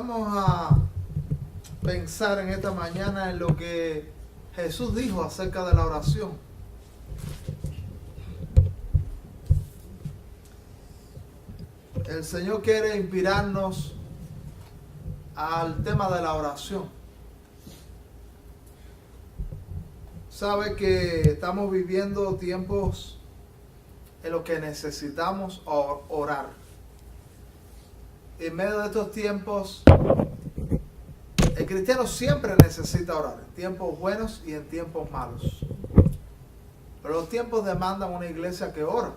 vamos a pensar en esta mañana en lo que Jesús dijo acerca de la oración. El Señor quiere inspirarnos al tema de la oración. Sabe que estamos viviendo tiempos en los que necesitamos orar. En medio de estos tiempos, el cristiano siempre necesita orar, en tiempos buenos y en tiempos malos. Pero los tiempos demandan una iglesia que ora.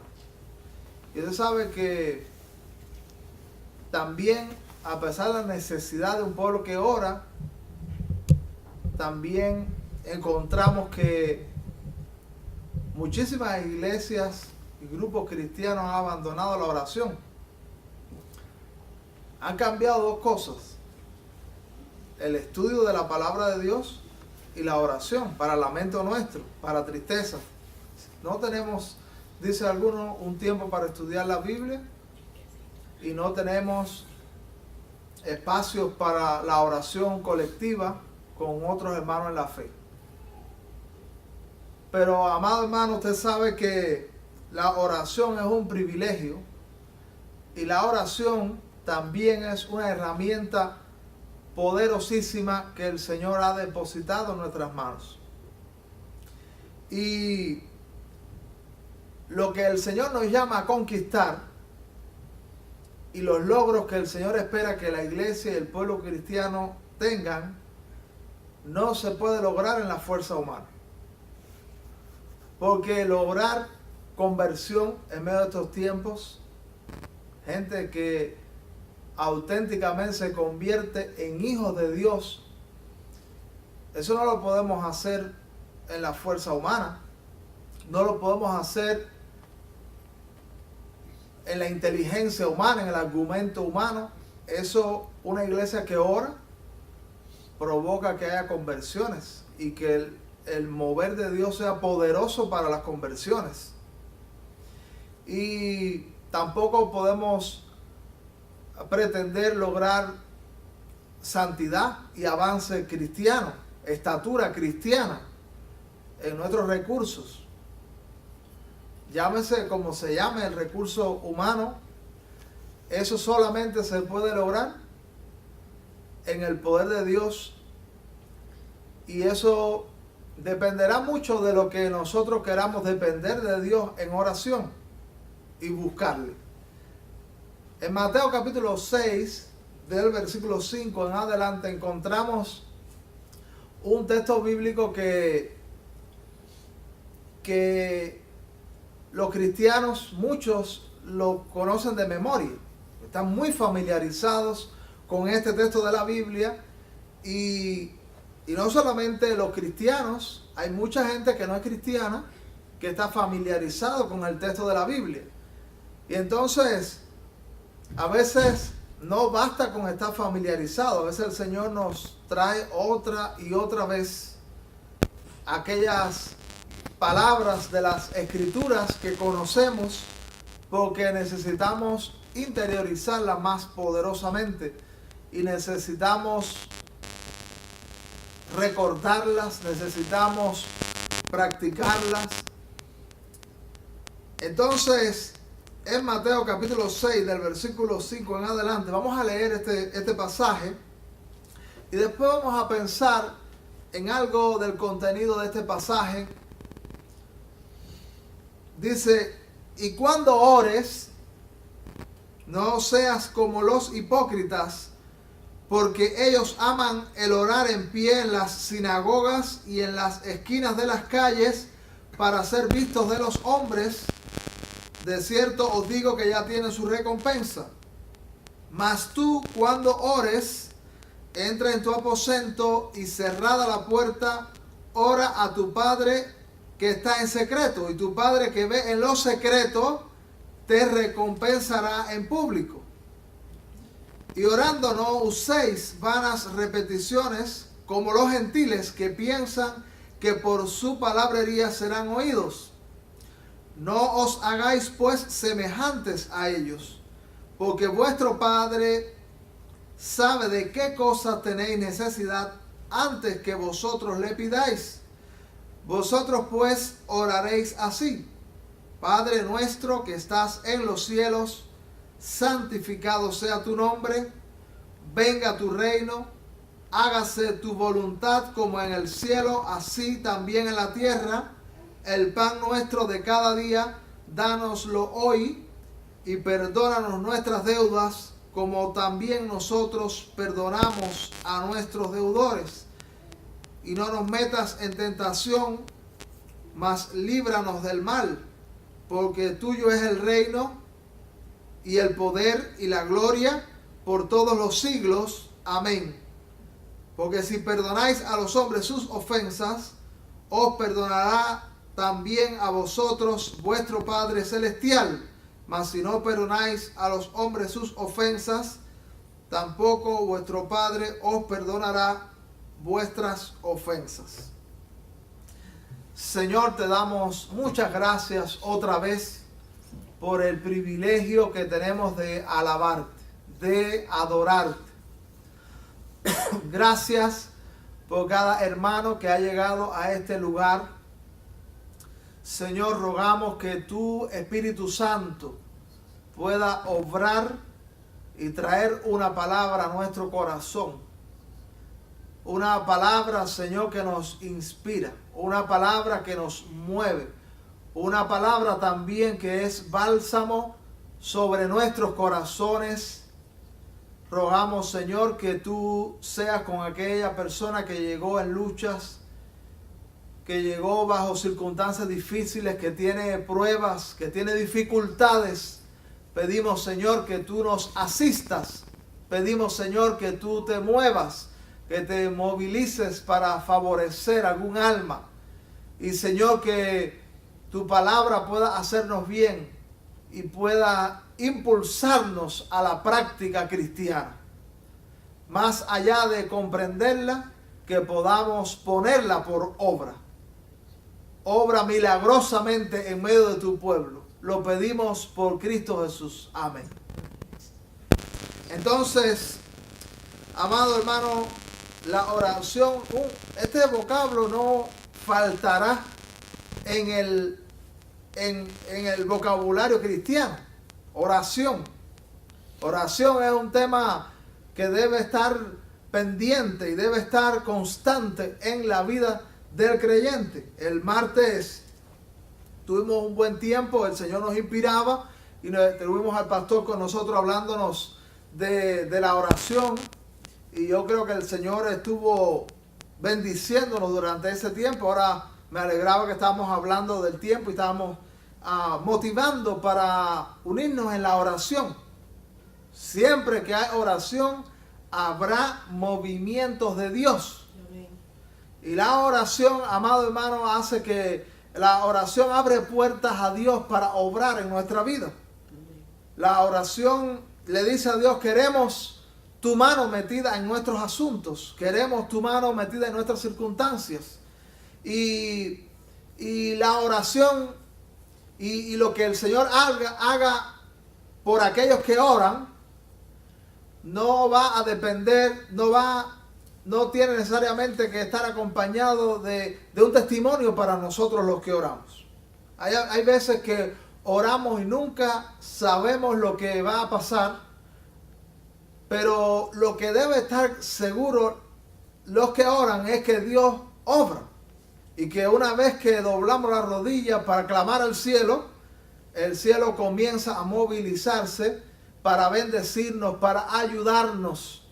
Y usted sabe que también, a pesar de la necesidad de un pueblo que ora, también encontramos que muchísimas iglesias y grupos cristianos han abandonado la oración. Han cambiado dos cosas: el estudio de la palabra de Dios y la oración, para lamento nuestro, para tristeza. No tenemos, dice alguno, un tiempo para estudiar la Biblia y no tenemos espacios para la oración colectiva con otros hermanos en la fe. Pero, amado hermano, usted sabe que la oración es un privilegio y la oración también es una herramienta poderosísima que el Señor ha depositado en nuestras manos. Y lo que el Señor nos llama a conquistar y los logros que el Señor espera que la iglesia y el pueblo cristiano tengan, no se puede lograr en la fuerza humana. Porque lograr conversión en medio de estos tiempos, gente que auténticamente se convierte en hijos de Dios, eso no lo podemos hacer en la fuerza humana, no lo podemos hacer en la inteligencia humana, en el argumento humano. Eso, una iglesia que ora provoca que haya conversiones y que el mover de Dios sea poderoso para las conversiones. Y tampoco podemos pretender lograr santidad y avance cristiano, estatura cristiana en nuestros recursos. Llámese como se llame el recurso humano, eso solamente se puede lograr en el poder de Dios, y eso dependerá mucho de lo que nosotros queramos depender de Dios en oración y buscarle. En Mateo capítulo 6, del versículo 5 en adelante, encontramos un texto bíblico que los cristianos, muchos lo conocen de memoria, están muy familiarizados con este texto de la Biblia, y no solamente los cristianos, hay mucha gente que no es cristiana que está familiarizado con el texto de la Biblia. Y entonces, a veces no basta con estar familiarizado, a veces el Señor nos trae otra y otra vez aquellas palabras de las Escrituras que conocemos, porque necesitamos interiorizarlas más poderosamente y necesitamos recordarlas, necesitamos practicarlas. Entonces, en Mateo capítulo 6, del versículo 5 en adelante, vamos a leer este pasaje y después vamos a pensar en algo del contenido de este pasaje. Dice: y cuando ores, no seas como los hipócritas, porque ellos aman el orar en pie en las sinagogas y en las esquinas de las calles para ser vistos de los hombres. De cierto os digo que ya tienen su recompensa. Mas tú, cuando ores, entra en tu aposento y cerrada la puerta, ora a tu Padre que está en secreto, y tu Padre que ve en lo secreto te recompensará en público. Y orando no uséis vanas repeticiones como los gentiles, que piensan que por su palabrería serán oídos. No os hagáis pues semejantes a ellos, porque vuestro Padre sabe de qué cosas tenéis necesidad antes que vosotros le pidáis. Vosotros pues oraréis así: Padre nuestro que estás en los cielos, santificado sea tu nombre, venga tu reino, hágase tu voluntad como en el cielo, así también en la tierra. El pan nuestro de cada día, dánoslo hoy, y perdónanos nuestras deudas, como también nosotros perdonamos a nuestros deudores. Y no nos metas en tentación, mas líbranos del mal, porque tuyo es el reino, y el poder, y la gloria, por todos los siglos. Amén. Porque si perdonáis a los hombres sus ofensas, os perdonará también a vosotros vuestro Padre Celestial. Mas si no perdonáis a los hombres sus ofensas, tampoco vuestro Padre os perdonará vuestras ofensas. Señor, te damos muchas gracias otra vez por el privilegio que tenemos de alabarte, de adorarte. Gracias por cada hermano que ha llegado a este lugar. Señor, rogamos que tu Espíritu Santo pueda obrar y traer una palabra a nuestro corazón. Una palabra, Señor, que nos inspira. Una palabra que nos mueve. Una palabra también que es bálsamo sobre nuestros corazones. Rogamos, Señor, que tú seas con aquella persona que llegó en luchas, que llegó bajo circunstancias difíciles, que tiene pruebas, que tiene dificultades. Pedimos, Señor, que tú nos asistas. Pedimos, Señor, que tú te muevas, que te movilices para favorecer algún alma. Y, Señor, que tu palabra pueda hacernos bien y pueda impulsarnos a la práctica cristiana. Más allá de comprenderla, que podamos ponerla por obra. Obra milagrosamente en medio de tu pueblo. Lo pedimos por Cristo Jesús. Amén. Entonces, amado hermano, la oración, este vocablo no faltará en el vocabulario cristiano. Oración. Oración es un tema que debe estar pendiente y debe estar constante en la vida del creyente. El martes tuvimos un buen tiempo, el Señor nos inspiraba y tuvimos al pastor con nosotros hablándonos de la oración, y yo creo que el Señor estuvo bendiciéndonos durante ese tiempo. Ahora me alegraba que estábamos hablando del tiempo y estábamos motivando para unirnos en la oración. Siempre que hay oración habrá movimientos de Dios. Y la oración, amado hermano, hace que la oración abre puertas a Dios para obrar en nuestra vida. La oración le dice a Dios: queremos tu mano metida en nuestros asuntos, queremos tu mano metida en nuestras circunstancias. Y la oración y lo que el Señor haga por aquellos que oran no va a depender, no tiene necesariamente que estar acompañado de un testimonio para nosotros los que oramos. Hay veces que oramos y nunca sabemos lo que va a pasar, pero lo que debe estar seguro los que oran es que Dios obra, y que una vez que doblamos la rodilla para clamar al cielo, el cielo comienza a movilizarse para bendecirnos, para ayudarnos.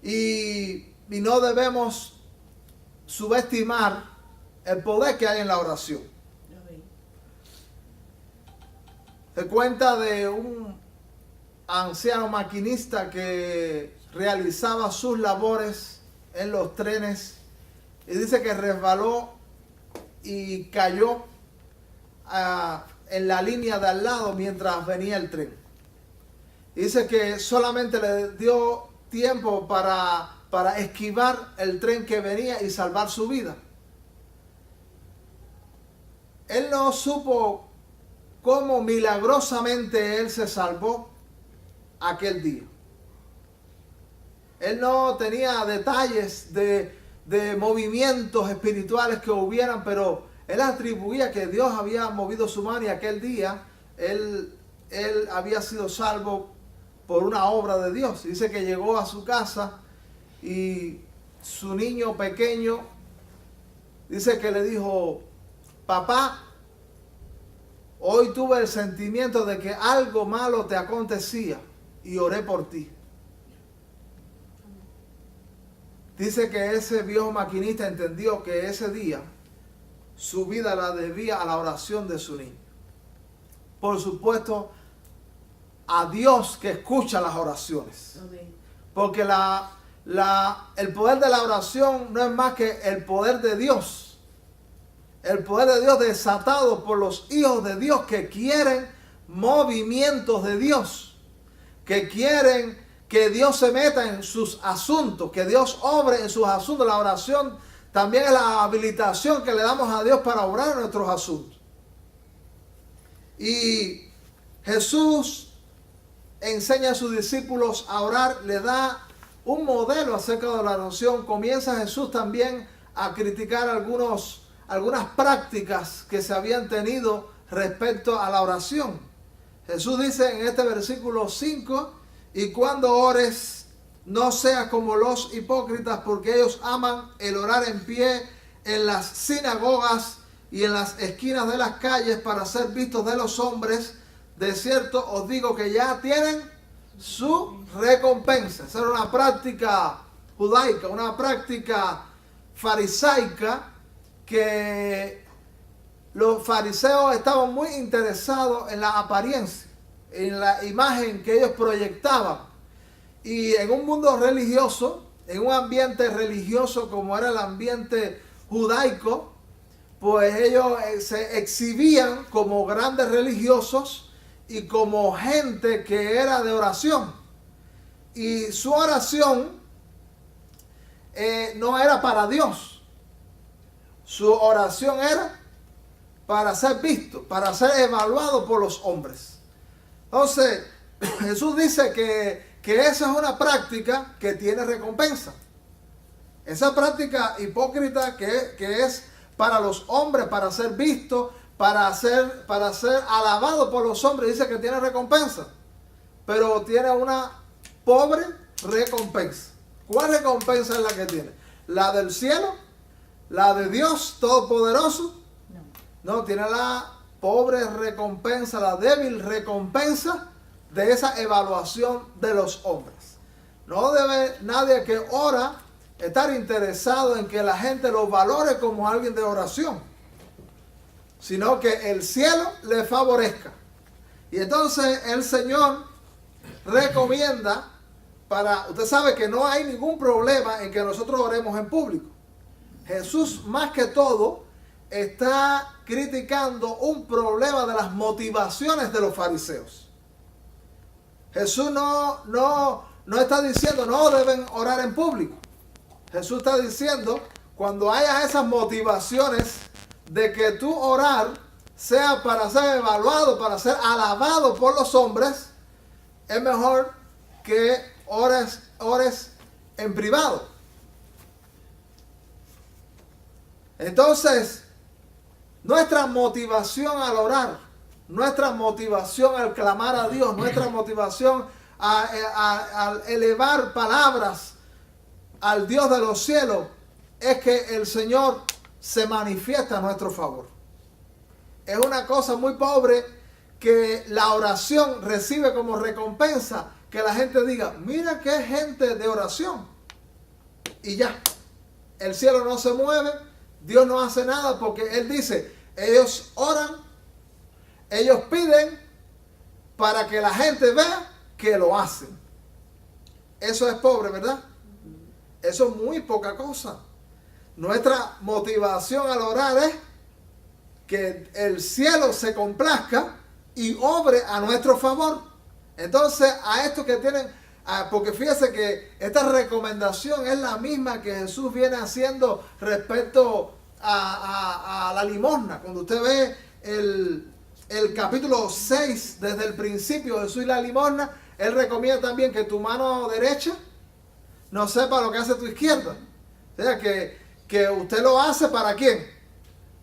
Y no debemos subestimar el poder que hay en la oración. Se cuenta de un anciano maquinista que realizaba sus labores en los trenes, y dice que resbaló y cayó en la línea de al lado mientras venía el tren. Y dice que solamente le dio tiempo para esquivar el tren que venía y salvar su vida. Él no supo cómo milagrosamente él se salvó aquel día. Él no tenía detalles de movimientos espirituales que hubieran, pero él atribuía que Dios había movido su mano y aquel día él había sido salvo por una obra de Dios. Dice que llegó a su casa y su niño pequeño, dice que le dijo: papá, hoy tuve el sentimiento de que algo malo te acontecía y oré por ti. Dice que ese viejo maquinista entendió que ese día su vida la debía a la oración de su niño. Por supuesto, a Dios que escucha las oraciones. Porque el poder de la oración no es más que el poder de Dios. El poder de Dios desatado por los hijos de Dios que quieren movimientos de Dios. Que quieren que Dios se meta en sus asuntos, que Dios obre en sus asuntos. La oración también es la habilitación que le damos a Dios para obrar en nuestros asuntos. Y Jesús enseña a sus discípulos a orar, le da un modelo acerca de la oración. Comienza Jesús también a criticar algunas prácticas que se habían tenido respecto a la oración. Jesús dice en este versículo 5: y cuando ores, no seas como los hipócritas, porque ellos aman el orar en pie en las sinagogas y en las esquinas de las calles para ser vistos de los hombres. De cierto os digo que ya tienen su recompensa. Esa era una práctica judaica, una práctica farisaica, que los fariseos estaban muy interesados en la apariencia, en la imagen que ellos proyectaban. Y en un mundo religioso, en un ambiente religioso como era el ambiente judaico, pues ellos se exhibían como grandes religiosos y como gente que era de oración. Y su oración no era para Dios. Su oración era para ser visto, para ser evaluado por los hombres. Entonces, Jesús dice que esa es una práctica que tiene recompensa. Esa práctica hipócrita que es para los hombres, para ser visto, para ser alabado por los hombres, dice que tiene recompensa. Pero tiene una pobre recompensa. ¿Cuál recompensa es la que tiene? ¿La del cielo? ¿La de Dios Todopoderoso? No, tiene la pobre recompensa, la débil recompensa de esa evaluación de los hombres. No debe nadie que ora estar interesado en que la gente lo valore como alguien de oración, sino que el cielo le favorezca. Y entonces el Señor recomienda usted sabe que no hay ningún problema en que nosotros oremos en público. Jesús, más que todo, está criticando un problema de las motivaciones de los fariseos. Jesús no está diciendo no deben orar en público. Jesús está diciendo, cuando haya esas motivaciones de que tu orar sea para ser evaluado, para ser alabado por los hombres, es mejor que ores en privado. Entonces, nuestra motivación al orar, nuestra motivación al clamar a Dios, nuestra motivación al elevar palabras al Dios de los cielos, es que el Señor se manifiesta a nuestro favor. Es una cosa muy pobre que la oración recibe como recompensa que la gente diga, mira qué gente de oración. Y ya, el cielo no se mueve, Dios no hace nada, porque Él dice, ellos oran, ellos piden para que la gente vea que lo hacen. Eso es pobre, ¿verdad? Eso es muy poca cosa. Nuestra motivación al orar es que el cielo se complazca y obre a nuestro favor. Entonces, a estos que tienen, porque fíjese que esta recomendación es la misma que Jesús viene haciendo respecto a la limosna. Cuando usted ve el capítulo 6, desde el principio, Jesús y la limosna, Él recomienda también que tu mano derecha no sepa lo que hace tu izquierda. O sea, que usted lo hace ¿para quién?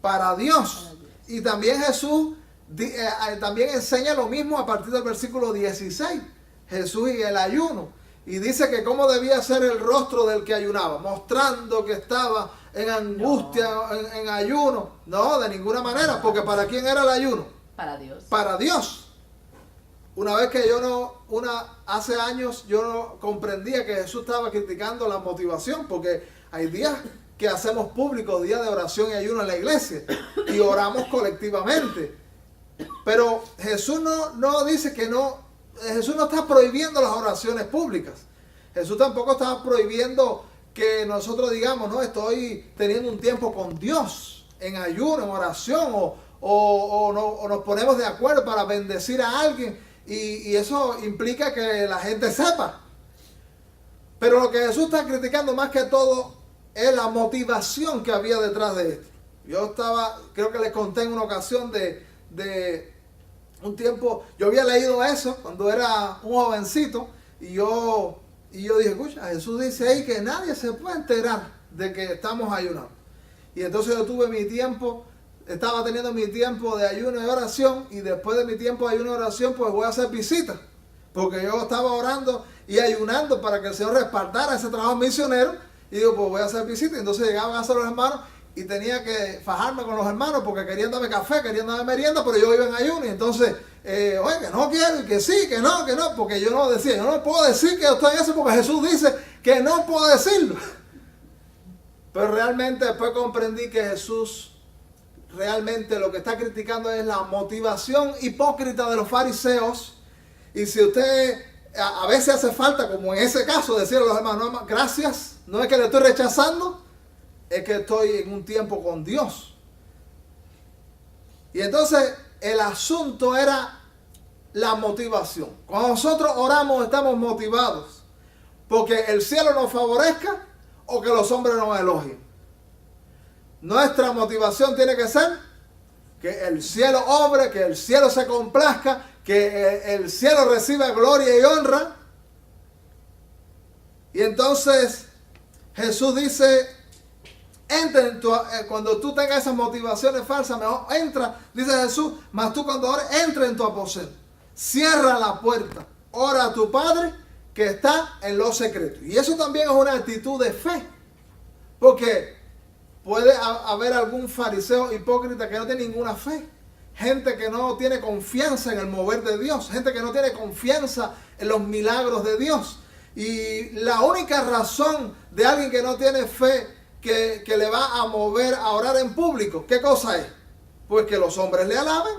Para Dios. Y también Jesús también enseña lo mismo a partir del versículo 16. Jesús y el ayuno. Y dice que cómo debía ser el rostro del que ayunaba, mostrando que estaba en angustia, en ayuno. No, de ninguna manera, porque ¿para quién era el ayuno? Para Dios. Para Dios. Una vez que hace años yo no comprendía que Jesús estaba criticando la motivación, porque hay días que hacemos público días de oración y ayuno en la iglesia y oramos colectivamente. Pero Jesús no dice que no. Jesús no está prohibiendo las oraciones públicas. Jesús tampoco está prohibiendo que nosotros digamos, no, estoy teniendo un tiempo con Dios en ayuno, en oración, o nos ponemos de acuerdo para bendecir a alguien, y eso implica que la gente sepa. Pero lo que Jesús está criticando más que todo es la motivación que había detrás de esto. Creo que les conté en una ocasión de un tiempo, yo había leído eso cuando era un jovencito, y yo dije, escucha, Jesús dice ahí que nadie se puede enterar de que estamos ayunando. Y entonces yo estaba teniendo mi tiempo de ayuno y oración, y después de mi tiempo de ayuno y oración, pues voy a hacer visitas, porque yo estaba orando y ayunando para que el Señor respaldara ese trabajo misionero, y digo, pues voy a hacer visitas. Entonces llegaban a hacer los hermanos, y tenía que fajarme con los hermanos porque querían darme café, querían darme merienda, pero yo iba en ayuno. Y entonces, oye, que no quiero, y que sí, que no, porque yo no decía, yo no puedo decir que yo estoy en eso porque Jesús dice que no puedo decirlo. Pero realmente después comprendí que Jesús realmente lo que está criticando es la motivación hipócrita de los fariseos. Y si usted a veces hace falta, como en ese caso, decirle a los hermanos, no, gracias, no es que le estoy rechazando, es que estoy en un tiempo con Dios. Y entonces el asunto era la motivación. Cuando nosotros oramos estamos motivados porque el cielo nos favorezca o que los hombres nos elogien. Nuestra motivación tiene que ser que el cielo obre, que el cielo se complazca, que el cielo reciba gloria y honra. Y entonces Jesús dice, cuando tú tengas esas motivaciones falsas, mejor entra, dice Jesús, mas tú cuando ores, entra en tu aposento, cierra la puerta, ora a tu Padre que está en lo secreto. Y eso también es una actitud de fe, porque puede haber algún fariseo hipócrita que no tiene ninguna fe, gente que no tiene confianza en el mover de Dios, gente que no tiene confianza en los milagros de Dios. Y la única razón de alguien que no tiene fe que le va a mover a orar en público, ¿qué cosa es? Pues que los hombres le alaben,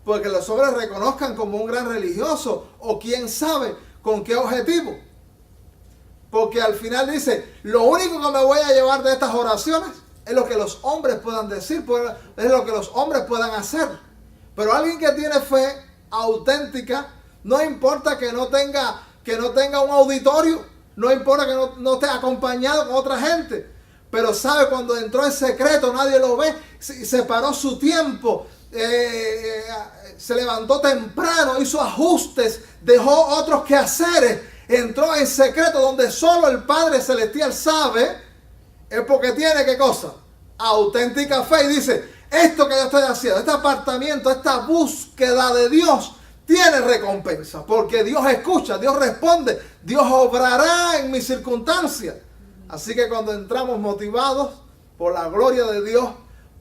pues que los hombres reconozcan como un gran religioso, o quién sabe con qué objetivo. Porque al final dice, lo único que me voy a llevar de estas oraciones es lo que los hombres puedan decir, es lo que los hombres puedan hacer. Pero alguien que tiene fe auténtica, no importa que no tenga un auditorio, no importa que no esté acompañado con otra gente, pero sabe cuando entró en secreto, nadie lo ve, separó su tiempo, se levantó temprano, hizo ajustes, dejó otros quehaceres, entró en secreto donde solo el Padre Celestial sabe, es porque tiene, ¿qué cosa? Auténtica fe. Y dice, esto que yo estoy haciendo, este apartamiento, esta búsqueda de Dios, tiene recompensa, porque Dios escucha, Dios responde, Dios obrará en mis circunstancias. Así que cuando entramos motivados por la gloria de Dios,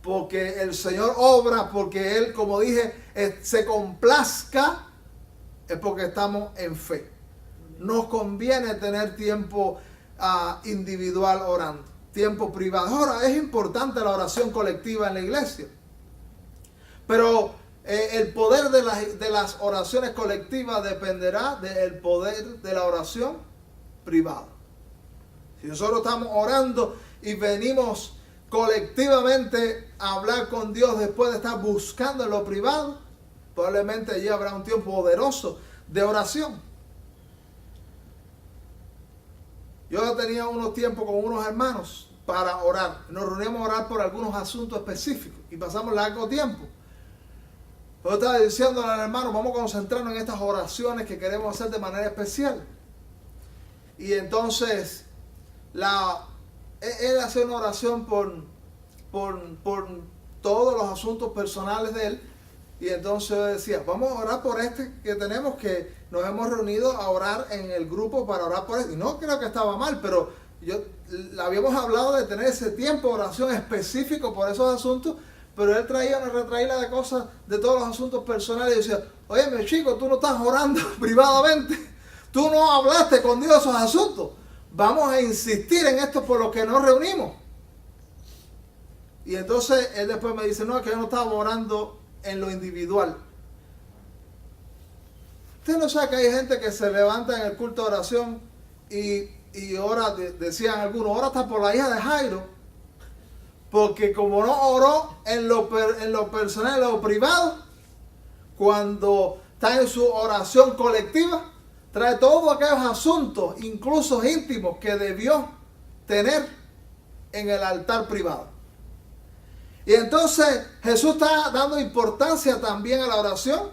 porque el Señor obra, porque Él, como dije, se complazca, es porque estamos en fe. Nos conviene tener tiempo individual orando, tiempo privado. Ahora, es importante la oración colectiva en la iglesia, pero el poder de las oraciones colectivas dependerá del poder de la oración privada. Si nosotros estamos orando y venimos colectivamente a hablar con Dios después de estar buscando en lo privado, probablemente allí habrá un tiempo poderoso de oración. Yo tenía unos tiempos con unos hermanos para orar. Nos reuníamos a orar por algunos asuntos específicos y pasamos largo tiempo. Yo estaba diciéndole al hermano, vamos a concentrarnos en estas oraciones que queremos hacer de manera especial. Y entonces él hacía una oración por todos los asuntos personales de él. Y entonces decía, vamos a orar por este que tenemos, que nos hemos reunido a orar en el grupo para orar por este. Y no creo que estaba mal, pero habíamos hablado de tener ese tiempo de oración específico por esos asuntos, pero él traía una retraída de cosas de todos los asuntos personales y decía, oye, mi chico, tú no estás orando privadamente, tú no hablaste con Dios esos asuntos, vamos a insistir en esto por lo que nos reunimos. Y entonces él después me dice, no, es que yo no estaba orando en lo individual. Usted no sabe que hay gente que se levanta en el culto de oración y ora, decían algunos, ora hasta por la hija de Jairo, porque como no oró en lo personal, en lo privado, cuando está en su oración colectiva, trae todos aquellos asuntos, incluso íntimos, que debió tener en el altar privado. Y entonces Jesús está dando importancia también a la oración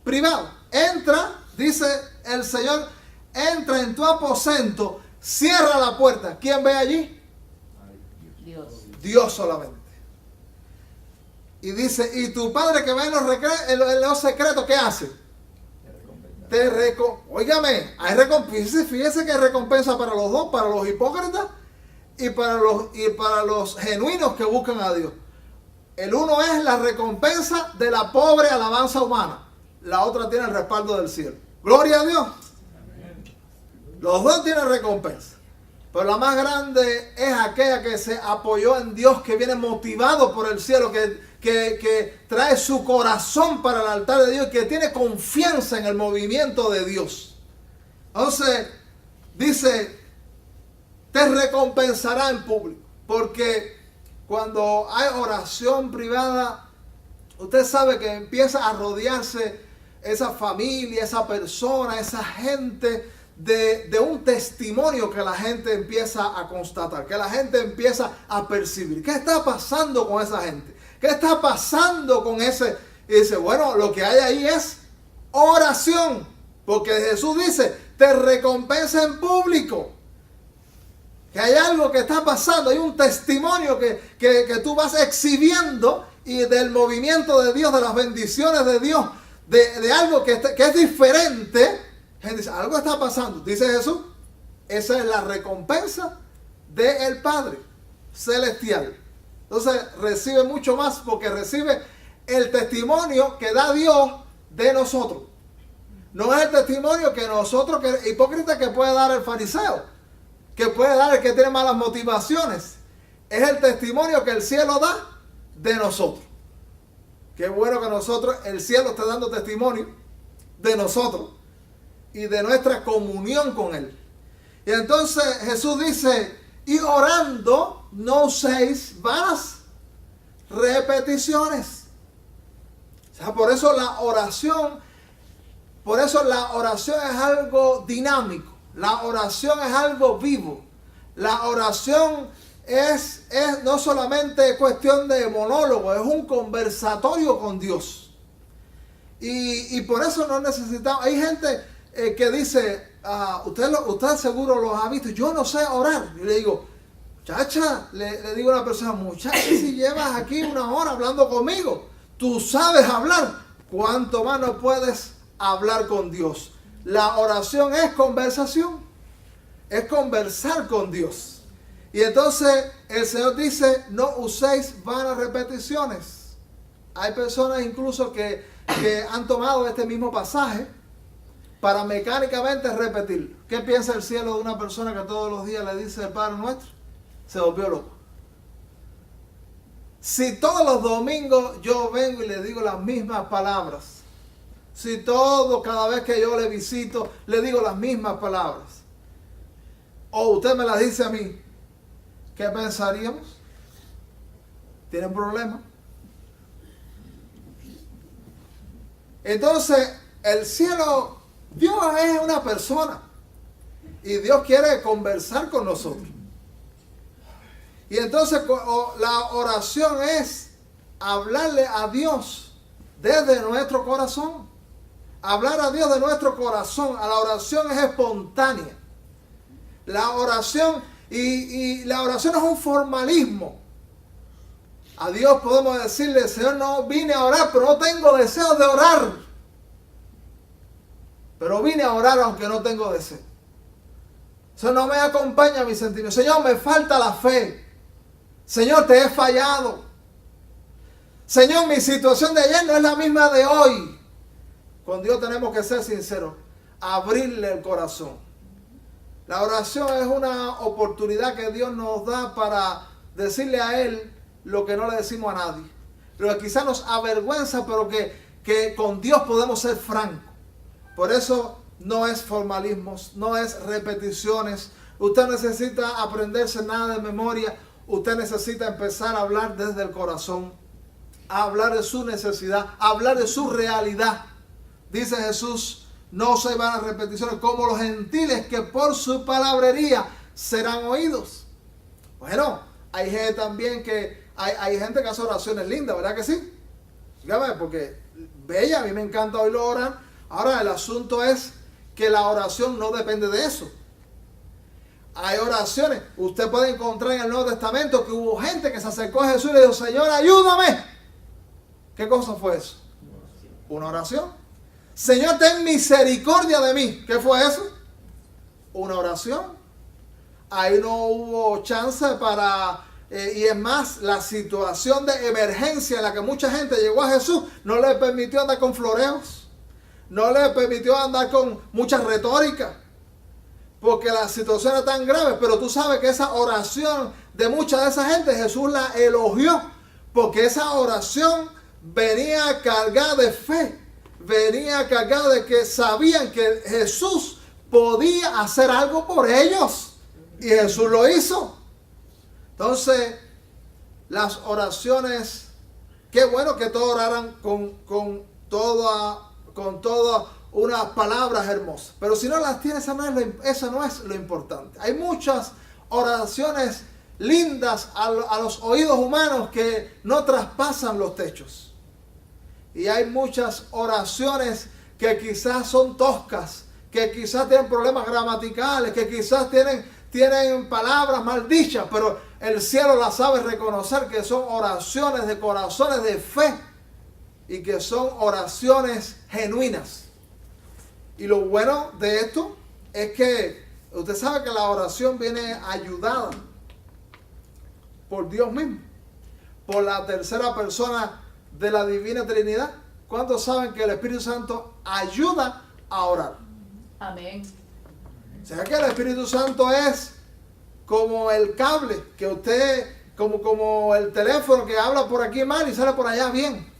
privada. Entra, dice el Señor, entra en tu aposento, cierra la puerta. ¿Quién ve allí? Dios. Dios solamente. Y dice, y tu Padre que ve en los secretos, ¿qué hace? Óigame, hay recompensa. Fíjese que hay recompensa para los dos, para los hipócritas y para los genuinos que buscan a Dios. El uno es la recompensa de la pobre alabanza humana. La otra tiene el respaldo del cielo. Gloria a Dios. Los dos tienen recompensa. Pero la más grande es aquella que se apoyó en Dios, que viene motivado por el cielo, que trae su corazón para el altar de Dios, que tiene confianza en el movimiento de Dios. Entonces, dice, te recompensará en público. Porque cuando hay oración privada, usted sabe que empieza a rodearse esa familia, esa persona, esa gente de un testimonio que la gente empieza a constatar, que la gente empieza a percibir. ¿Qué está pasando con esa gente? ¿Qué está pasando con ese? Y dice, bueno, lo que hay ahí es oración, porque Jesús dice, te recompensa en público. Que hay algo que está pasando, hay un testimonio que tú vas exhibiendo y del movimiento de Dios, de las bendiciones de Dios, de algo que es diferente. Gente dice, algo está pasando, dice Jesús, esa es la recompensa del Padre Celestial. Entonces recibe mucho más porque recibe el testimonio que da Dios de nosotros. No es el testimonio que nosotros, que hipócrita que puede dar el fariseo, que puede dar el que tiene malas motivaciones. Es el testimonio que el cielo da de nosotros. Qué bueno que nosotros, el cielo está dando testimonio de nosotros y de nuestra comunión con Él. Y entonces Jesús dice, y orando no uséis vanas repeticiones. O sea, por eso la oración es algo dinámico. La oración es algo vivo. La oración es no solamente cuestión de monólogo, es un conversatorio con Dios. Y por eso no necesitamos. Hay gente que dice, usted seguro los ha visto, yo no sé orar. Yo le digo, muchacha, le digo a una persona, muchacha, si llevas aquí una hora hablando conmigo, tú sabes hablar, ¿cuánto más no puedes hablar con Dios? La oración es conversación, es conversar con Dios. Y entonces el Señor dice, no uséis vanas repeticiones. Hay personas incluso que han tomado este mismo pasaje para mecánicamente repetir. ¿Qué piensa el cielo de una persona que todos los días le dice el Padre Nuestro? Se volvió loco. Si todos los domingos yo vengo y le digo las mismas palabras, si cada vez que yo le visito, le digo las mismas palabras, o usted me las dice a mí, ¿qué pensaríamos? ¿Tiene un problema? Entonces, el cielo, Dios es una persona y Dios quiere conversar con nosotros. Y entonces la oración es hablarle a Dios desde nuestro corazón. Hablar a Dios de nuestro corazón. La oración es espontánea. La oración Y la oración es un formalismo. A Dios podemos decirle, Señor, no vine a orar, pero no tengo deseo de orar. Pero vine a orar aunque no tengo deseo. Eso no me acompaña a mis sentimientos. Señor, me falta la fe. Señor, te he fallado. Señor, mi situación de ayer no es la misma de hoy. Con Dios tenemos que ser sinceros. Abrirle el corazón. La oración es una oportunidad que Dios nos da para decirle a Él lo que no le decimos a nadie. Lo que quizás nos avergüenza, pero que con Dios podemos ser francos. Por eso no es formalismos, no es repeticiones. Usted necesita aprenderse nada de memoria. Usted necesita empezar a hablar desde el corazón. A hablar de su necesidad, a hablar de su realidad. Dice Jesús, no se van a repeticiones como los gentiles que por su palabrería serán oídos. Bueno, hay gente también hay gente que hace oraciones lindas, ¿verdad que sí? Dígame, porque bella, a mí me encanta oírlo orar. Ahora el asunto es que la oración no depende de eso. Hay oraciones, usted puede encontrar en el Nuevo Testamento que hubo gente que se acercó a Jesús y le dijo, Señor, ayúdame. ¿Qué cosa fue eso? Una oración. Señor, ten misericordia de mí. ¿Qué fue eso? Una oración. Ahí no hubo chance para... y es más, la situación de emergencia en la que mucha gente llegó a Jesús no le permitió andar con floreos. No le permitió andar con mucha retórica. Porque la situación era tan grave. Pero tú sabes que esa oración de mucha de esa gente Jesús la elogió. Porque esa oración venía cargada de fe. Venía cargada de que sabían que Jesús podía hacer algo por ellos. Y Jesús lo hizo. Entonces, las oraciones, qué bueno que todos oraran con todas unas palabras hermosas. Pero si no las tienes, eso no es lo importante. Hay muchas oraciones lindas a los oídos humanos que no traspasan los techos. Y hay muchas oraciones que quizás son toscas, que quizás tienen problemas gramaticales, que quizás tienen palabras mal dichas, pero el cielo las sabe reconocer que son oraciones de corazones de fe y que son oraciones genuinas. Y lo bueno de esto es que usted sabe que la oración viene ayudada por Dios mismo, por la tercera persona de la Divina Trinidad. ¿Cuántos saben que el Espíritu Santo ayuda a orar? Amén. O sea que el Espíritu Santo es como el cable que usted, como el teléfono que habla por aquí mal y sale por allá bien.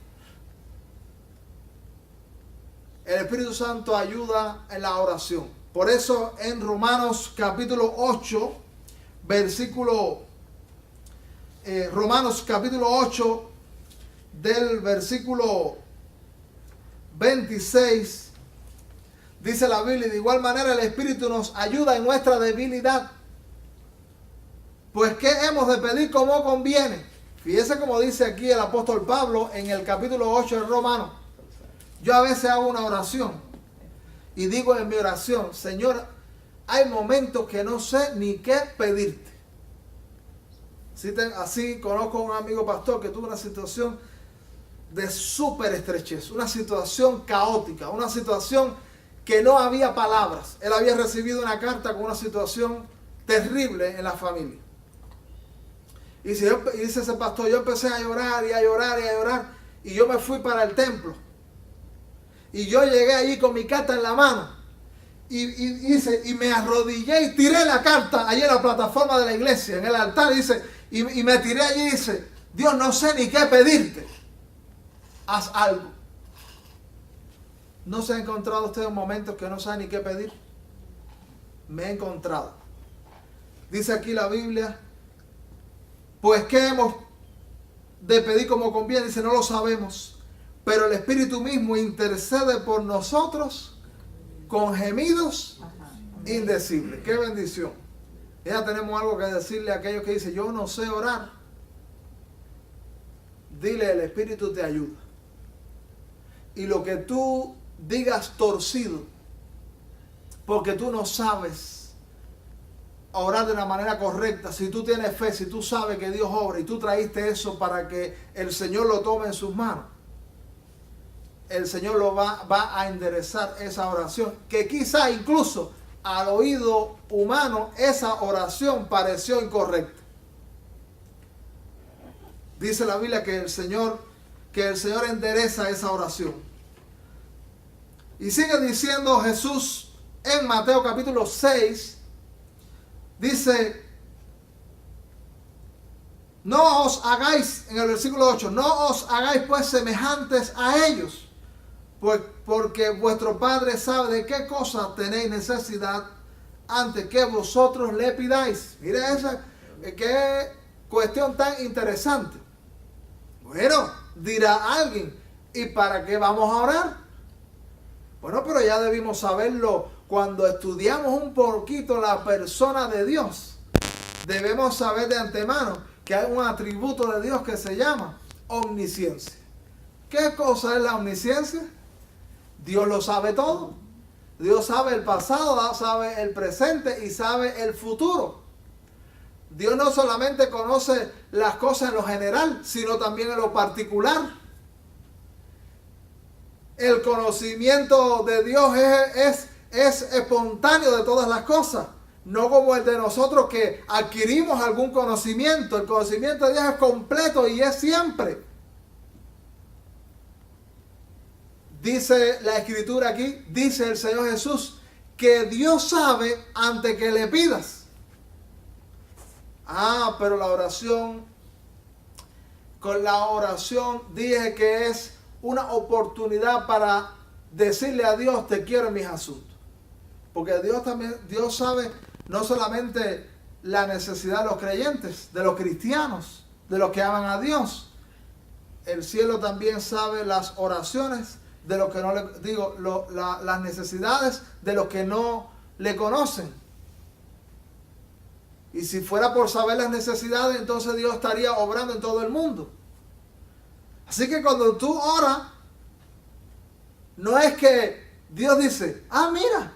El Espíritu Santo ayuda en la oración. Por eso en Romanos capítulo 8, Romanos capítulo 8, del versículo 26, dice la Biblia, de igual manera el Espíritu nos ayuda en nuestra debilidad. Pues ¿qué hemos de pedir como conviene? Fíjese como dice aquí el apóstol Pablo en el capítulo 8 de Romanos. Yo a veces hago una oración y digo en mi oración, Señor, hay momentos que no sé ni qué pedirte. Así conozco a un amigo pastor que tuvo una situación de súper estrechez, una situación caótica, una situación que no había palabras. Él había recibido una carta con una situación terrible en la familia. Y dice ese pastor, yo empecé a llorar y a llorar y a llorar, y yo me fui para el templo. Y yo llegué allí con mi carta en la mano, y me arrodillé y tiré la carta allí en la plataforma de la iglesia, en el altar, y me tiré allí y dice, Dios, no sé ni qué pedirte. Haz algo. ¿No se ha encontrado usted en momentos que no sabe ni qué pedir? Me he encontrado. Dice aquí la Biblia, pues ¿qué hemos de pedir como conviene? Dice, no lo sabemos, pero el Espíritu mismo intercede por nosotros con gemidos indecibles. ¡Qué bendición! Ya tenemos algo que decirle a aquellos que dicen, yo no sé orar. Dile, el Espíritu te ayuda. Y lo que tú digas torcido, porque tú no sabes orar de una manera correcta, si tú tienes fe, si tú sabes que Dios obra y tú traíste eso para que el Señor lo tome en sus manos, el Señor lo va a enderezar esa oración, que quizá incluso al oído humano esa oración pareció incorrecta. Dice la Biblia que el Señor endereza esa oración. Y sigue diciendo Jesús en Mateo capítulo 6, dice, no os hagáis, en el versículo 8, no os hagáis pues semejantes a ellos, pues porque vuestro Padre sabe de qué cosa tenéis necesidad antes que vosotros le pidáis. Mire esa, qué cuestión tan interesante. Bueno, dirá alguien, ¿y para qué vamos a orar? Bueno, pero ya debimos saberlo cuando estudiamos un poquito la persona de Dios. Debemos saber de antemano que hay un atributo de Dios que se llama omnisciencia. ¿Qué cosa es la omnisciencia? Dios lo sabe todo. Dios sabe el pasado, sabe el presente y sabe el futuro. Dios no solamente conoce las cosas en lo general, sino también en lo particular. El conocimiento de Dios es espontáneo de todas las cosas, no como el de nosotros que adquirimos algún conocimiento. El conocimiento de Dios es completo y es siempre. Dice la Escritura aquí, dice el Señor Jesús, que Dios sabe antes que le pidas. Pero la oración, con la oración dije que es una oportunidad para decirle a Dios, te quiero en mis asuntos. Porque Dios sabe no solamente la necesidad de los creyentes, de los cristianos, de los que aman a Dios. El cielo también sabe las oraciones de los que no le digo, las necesidades de los que no le conocen. Y si fuera por saber las necesidades, entonces Dios estaría obrando en todo el mundo. Así que cuando tú oras, no es que Dios dice, mira,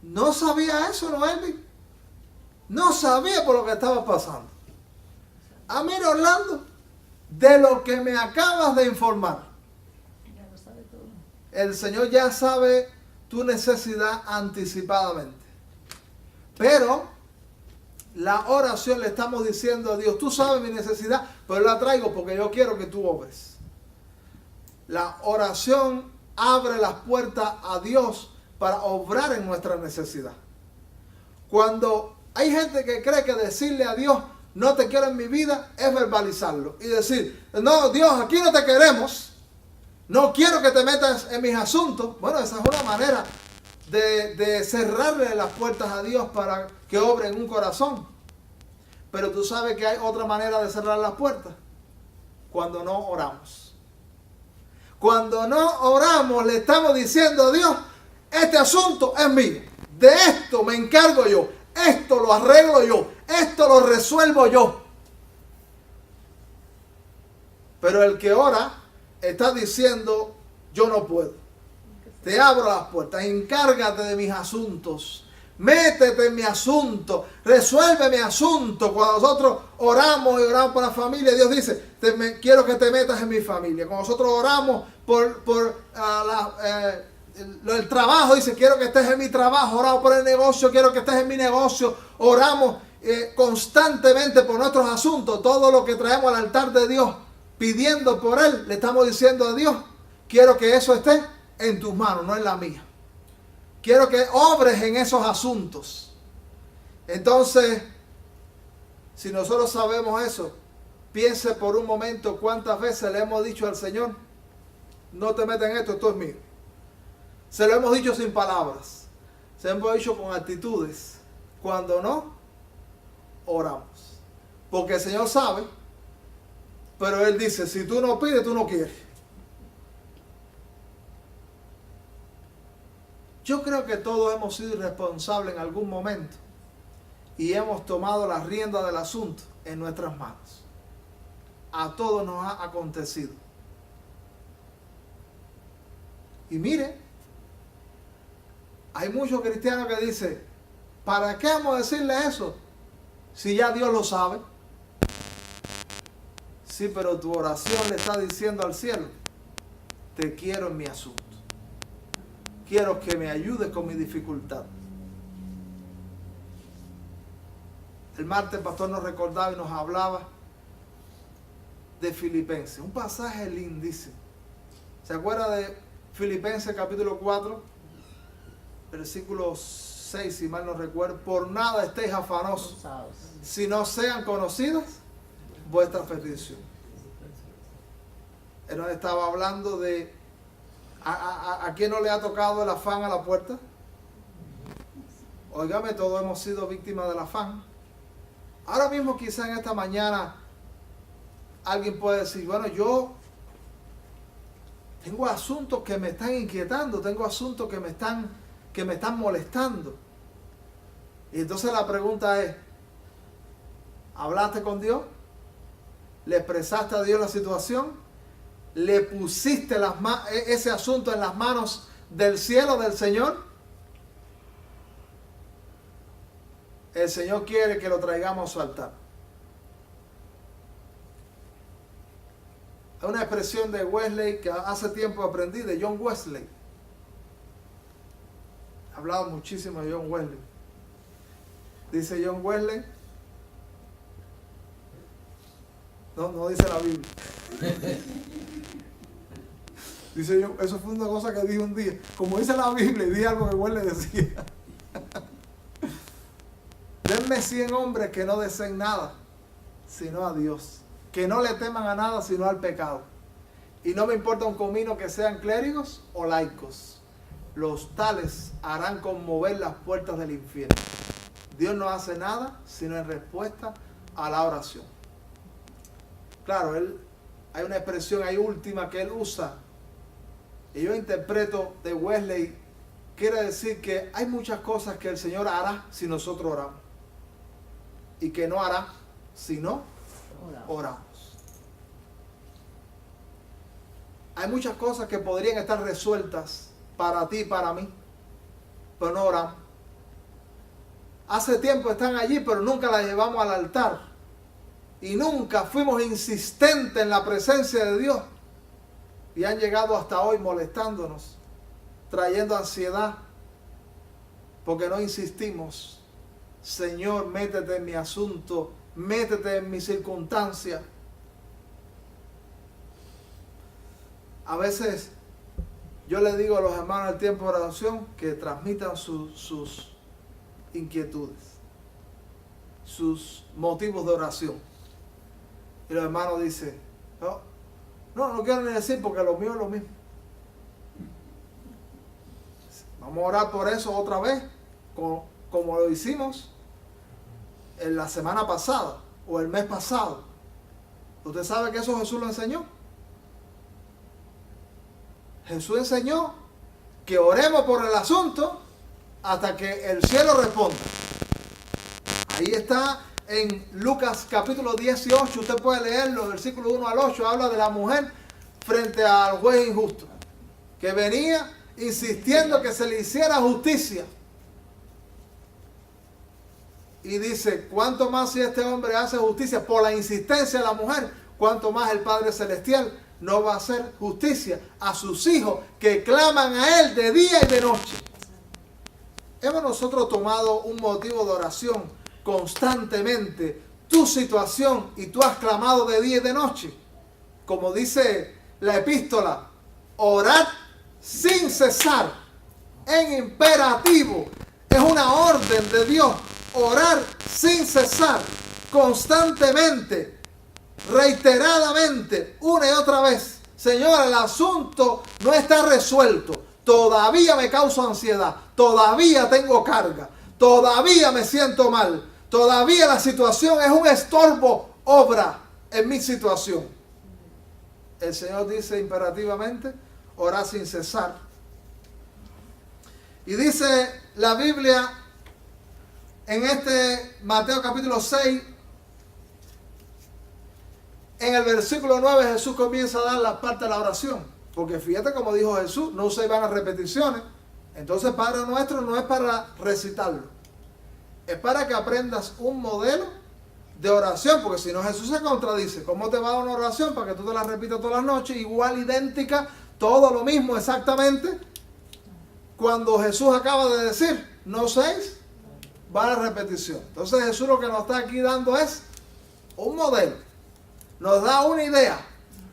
no sabía eso, Noemi. No sabía por lo que estaba pasando. Mira, Orlando, de lo que me acabas de informar. Ya lo sabe todo. El Señor ya sabe tu necesidad anticipadamente. Pero la oración le estamos diciendo a Dios, tú sabes mi necesidad, pero la traigo porque yo quiero que tú obres. La oración abre las puertas a Dios para obrar en nuestra necesidad. Cuando hay gente que cree que decirle a Dios, no te quiero en mi vida, es verbalizarlo. Y decir, no, Dios, aquí no te queremos. No quiero que te metas en mis asuntos. Bueno, esa es una manera de cerrarle las puertas a Dios para que obre en un corazón. Pero tú sabes que hay otra manera de cerrar las puertas. Cuando no oramos. Cuando no oramos, le estamos diciendo a Dios, este asunto es mío. De esto me encargo yo. Esto lo arreglo yo. Esto lo resuelvo yo. Pero el que ora está diciendo, yo no puedo. Te abro las puertas, encárgate de mis asuntos. Métete en mi asunto, resuelve mi asunto. Cuando nosotros oramos y oramos por la familia, Dios dice, quiero que te metas en mi familia. Cuando nosotros oramos por el trabajo, dice, quiero que estés en mi trabajo. Oramos por el negocio, quiero que estés en mi negocio. Oramos constantemente por nuestros asuntos. Todo lo que traemos al altar de Dios, pidiendo por Él, le estamos diciendo a Dios, quiero que eso esté en tus manos, no en la mía. Quiero que obres en esos asuntos. Entonces, si nosotros sabemos eso, piense por un momento cuántas veces le hemos dicho al Señor, no te metas en esto, esto es mío. Se lo hemos dicho sin palabras. Se lo hemos dicho con actitudes. Cuando no, oramos. Porque el Señor sabe, pero Él dice, si tú no pides, tú no quieres. Yo creo que todos hemos sido irresponsables en algún momento y hemos tomado la rienda del asunto en nuestras manos. A todos nos ha acontecido. Y mire, hay muchos cristianos que dicen, ¿para qué vamos a decirle eso Si ya Dios lo sabe. Sí, pero tu oración le está diciendo al cielo, te quiero en mi asunto. Quiero que me ayudes con mi dificultad. El martes el pastor nos recordaba y nos hablaba de Filipenses, un pasaje lindísimo. ¿Se acuerda de Filipenses capítulo 4, versículo 6, si mal no recuerdo? Por nada estéis afanosos, si no sean conocidas vuestras peticiones. Él nos estaba hablando de ¿a quién no le ha tocado el afán a la puerta? Óigame, todos hemos sido víctimas del afán. Ahora mismo quizá en esta mañana alguien puede decir, bueno, yo tengo asuntos que me están inquietando, tengo asuntos que me están molestando. Y entonces la pregunta es, ¿hablaste con Dios? ¿Le expresaste a Dios la situación? ¿Le pusiste ese asunto en las manos del cielo, del Señor? El Señor quiere que lo traigamos a su altar. Hay una expresión de Wesley que hace tiempo aprendí, de John Wesley. He hablado muchísimo de John Wesley. Dice John Wesley, no dice la Biblia. Dice yo, eso fue una cosa que dije un día. Como dice la Biblia, y dije algo que Wesley decía. Denme 100 hombres que no deseen nada, sino a Dios. Que no le teman a nada, sino al pecado. Y no me importa un comino que sean clérigos o laicos. Los tales harán conmover las puertas del infierno. Dios no hace nada, sino en respuesta a la oración. Claro, hay una expresión ahí última que él usa. Y yo interpreto de Wesley, quiere decir que hay muchas cosas que el Señor hará si nosotros oramos. Y que no hará si no oramos. Hay muchas cosas que podrían estar resueltas para ti y para mí, pero no oramos. Hace tiempo están allí, pero nunca las llevamos al altar. Y nunca fuimos insistentes en la presencia de Dios. Y han llegado hasta hoy molestándonos, trayendo ansiedad, porque no insistimos. Señor, métete en mi asunto, métete en mi circunstancia. A veces yo le digo a los hermanos del tiempo de oración que transmitan sus inquietudes, sus motivos de oración. Y los hermanos dicen, no quiero ni decir porque lo mío es lo mismo. Vamos a orar por eso otra vez, como lo hicimos en la semana pasada o el mes pasado. ¿Usted sabe que eso Jesús lo enseñó? Jesús enseñó que oremos por el asunto hasta que el cielo responda. Ahí está en Lucas capítulo 18, usted puede leerlo, versículo 1 al 8, habla de la mujer frente al juez injusto, que venía insistiendo que se le hiciera justicia. Y dice, cuánto más si este hombre hace justicia por la insistencia de la mujer, cuánto más el Padre Celestial no va a hacer justicia a sus hijos que claman a Él de día y de noche. Hemos nosotros tomado un motivo de oración constantemente, tu situación, y tú has clamado de día y de noche. Como dice la epístola, orad sin cesar, en imperativo. Es una orden de Dios. Orar sin cesar, constantemente, reiteradamente, una y otra vez. Señor, el asunto no está resuelto. Todavía me causa ansiedad. Todavía tengo carga. Todavía me siento mal. Todavía la situación es un estorbo. Obra en mi situación. El Señor dice imperativamente, orar sin cesar. Y dice la Biblia en Mateo capítulo 6, en el versículo 9, Jesús comienza a dar la parte de la oración. Porque fíjate como dijo Jesús, no se van a repeticiones. Entonces Padre Nuestro no es para recitarlo. Es para que aprendas un modelo de oración, porque si no Jesús se contradice. ¿Cómo te va a dar una oración para que tú te la repitas todas las noches? Igual, idéntica, todo lo mismo exactamente. Cuando Jesús acaba de decir, no 6, va a la repetición. Entonces Jesús lo que nos está aquí dando es un modelo. Nos da una idea.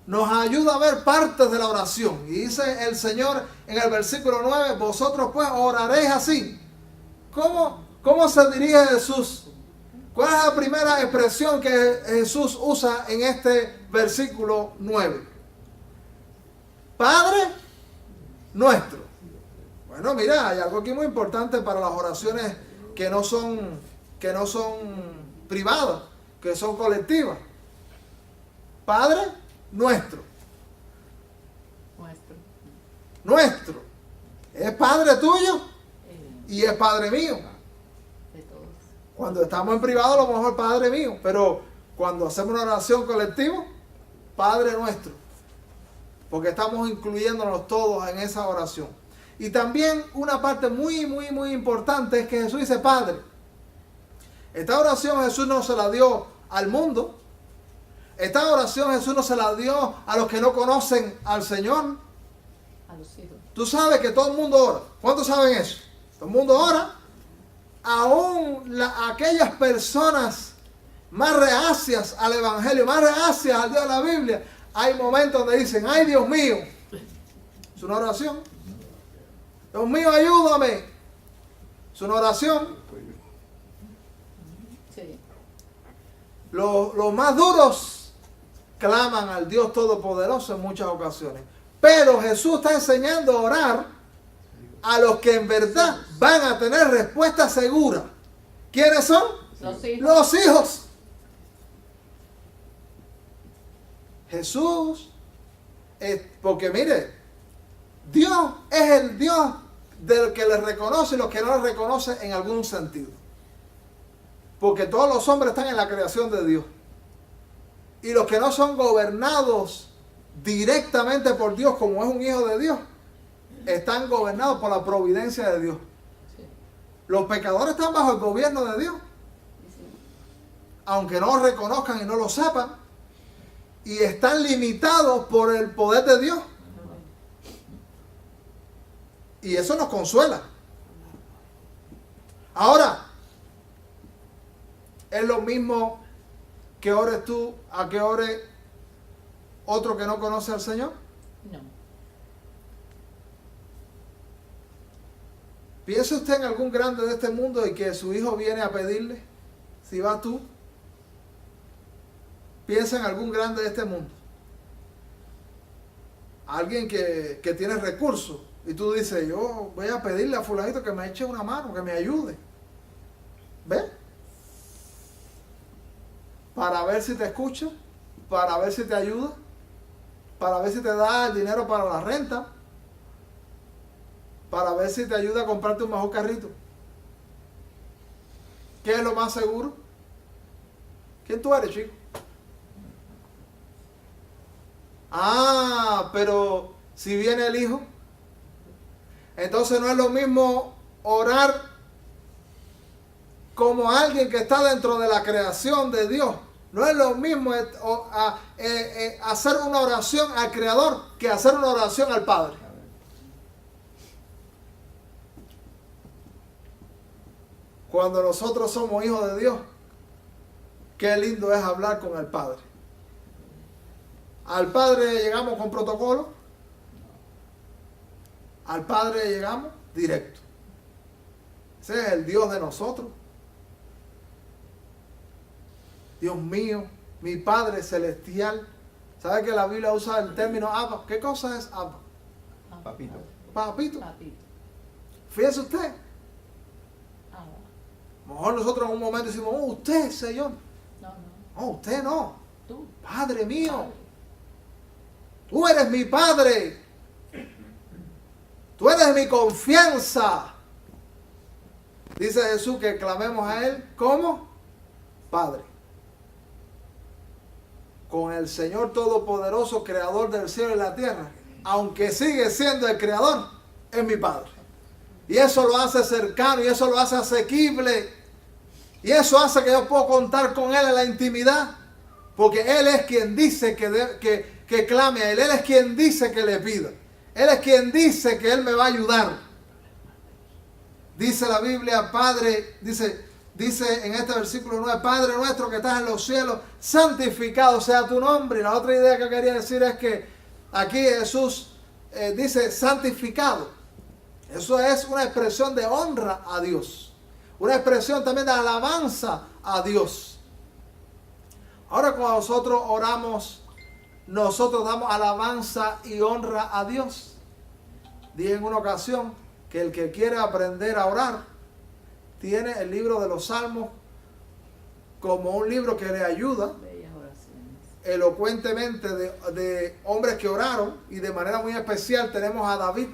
Nos ayuda a ver partes de la oración. Y dice el Señor en el versículo 9, vosotros pues oraréis así. ¿Cómo se dirige Jesús? ¿Cuál es la primera expresión que Jesús usa en este versículo 9? Padre nuestro. Bueno, mira, hay algo aquí muy importante para las oraciones que no son privadas, que son colectivas. Padre nuestro. Nuestro. Es Padre tuyo y es Padre mío. Cuando estamos en privado, a lo mejor Padre mío, pero cuando hacemos una oración colectiva, Padre nuestro, porque estamos incluyéndonos todos en esa oración. Y también una parte muy importante es que Jesús dice Padre. Esta oración Jesús no se la dio al mundo. Esta oración Jesús no se la dio a los que no conocen al Señor. A los hijos. Tú sabes que todo el mundo ora. ¿Cuántos saben eso? Todo el mundo ora. Aún aquellas personas más reacias al Evangelio, más reacias al Dios de la Biblia, hay momentos donde dicen, ay Dios mío, es una oración. Dios mío, ayúdame. Es una oración. Sí. Los más duros claman al Dios Todopoderoso en muchas ocasiones. Pero Jesús está enseñando a orar a los que en verdad van a tener respuesta segura. ¿Quiénes son? Los hijos. Los hijos. Jesús, porque mire, Dios es el Dios del que le reconoce y los que no le reconoce en algún sentido. Porque todos los hombres están en la creación de Dios. Y los que no son gobernados directamente por Dios, como es un hijo de Dios, están gobernados por la providencia de Dios. Sí. Los pecadores están bajo el gobierno de Dios. Sí. Aunque no lo reconozcan y no lo sepan. Y están limitados por el poder de Dios. Y eso nos consuela. Ahora, es lo mismo que ores tú a que ore otro que no conoce al Señor. No. ¿Piensa usted en algún grande de este mundo y que su hijo viene a pedirle? Si vas tú. Piensa en algún grande de este mundo. Alguien que tiene recursos. Y tú dices, yo voy a pedirle a fulanito que me eche una mano, que me ayude. ¿Ves? Para ver si te escucha, para ver si te ayuda, para ver si te da el dinero para la renta, para ver si te ayuda a comprarte un mejor carrito. ¿Qué es lo más seguro? ¿Quién tú eres, chico? Ah, pero si viene el hijo, entonces no es lo mismo orar como alguien que está dentro de la creación de Dios. No es lo mismo hacer una oración al Creador que hacer una oración al Padre. Cuando nosotros somos hijos de Dios, qué lindo es hablar con el Padre. Al Padre llegamos con protocolo. Al Padre llegamos directo. Ese es el Dios de nosotros. Dios mío, mi Padre celestial. ¿Sabe que la Biblia usa el término Abba? ¿Qué cosa es Abba? Papito. Papito. Papito. Fíjese usted. Ah, A lo mejor nosotros en un momento decimos, oh, usted, Señor. no. No, usted no. Tú. Padre mío. Padre. Tú eres mi Padre. Tú eres mi confianza. Dice Jesús que clamemos a Él como Padre. Con el Señor Todopoderoso, Creador del cielo y la tierra, aunque sigue siendo el Creador, es mi Padre. Y eso lo hace cercano, y eso lo hace asequible, Y eso hace que yo pueda contar con Él en la intimidad. Porque Él es quien dice que clame a Él. Él es quien dice que le pida. Él es quien dice que Él me va a ayudar. Dice la Biblia, Padre, dice en este versículo 9, Padre nuestro que estás en los cielos, santificado sea tu nombre. Y la otra idea que quería decir es que aquí Jesús dice santificado. Eso es una expresión de honra a Dios. Una expresión también de alabanza a Dios. Ahora cuando nosotros oramos, nosotros damos alabanza y honra a Dios. Dije en una ocasión que el que quiere aprender a orar tiene el libro de los Salmos como un libro que le ayuda Bellas oraciones. elocuentemente de hombres que oraron, y de manera muy especial tenemos a David,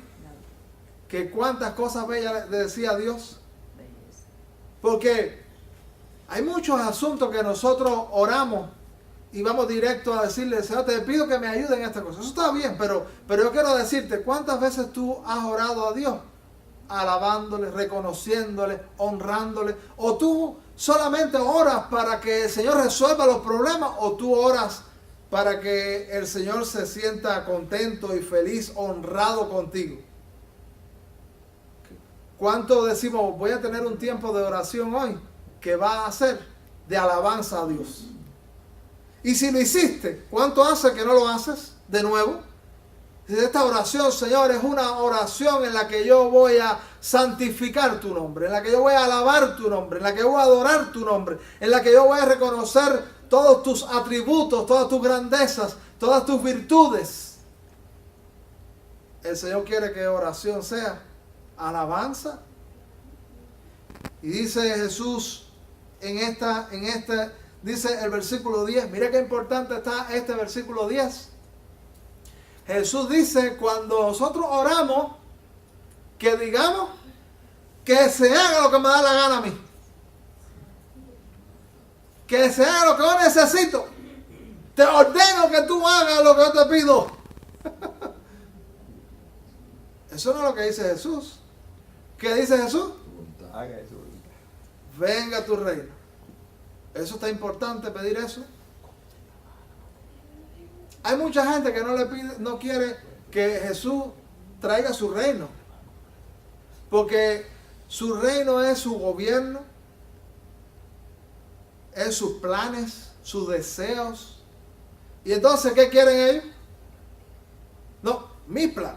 que cuántas cosas bellas le decía a Dios. Belleza. Porque hay muchos asuntos que nosotros oramos y vamos directo a decirle, Señor, te pido que me ayude en esta cosa. Eso está bien, pero yo quiero decirte, ¿cuántas veces tú has orado a Dios? Alabándole, reconociéndole, honrándole. O tú solamente oras para que el Señor resuelva los problemas, o tú oras para que el Señor se sienta contento y feliz, honrado contigo. ¿Cuánto decimos, voy a tener un tiempo de oración hoy que va a ser de alabanza a Dios? Y si lo hiciste, ¿cuánto hace que no lo haces de nuevo? Esta oración, Señor, es una oración en la que yo voy a santificar tu nombre, en la que yo voy a alabar tu nombre, en la que voy a adorar tu nombre, en la que yo voy a reconocer todos tus atributos, todas tus grandezas, todas tus virtudes. El Señor quiere que oración sea alabanza. Y dice Jesús dice el versículo 10, mira qué importante está este versículo 10. Jesús dice, cuando nosotros oramos, que digamos que se haga lo que me da la gana a mí. Que se haga lo que yo necesito. Te ordeno que tú hagas lo que yo te pido. Eso no es lo que dice Jesús. ¿Qué dice Jesús? Haga eso, voluntad. Venga tu reino. Eso está importante, pedir eso. Hay mucha gente que no quiere que Jesús traiga su reino. Porque su reino es su gobierno, es sus planes, sus deseos. Y entonces, ¿qué quieren ellos? No, mi plan,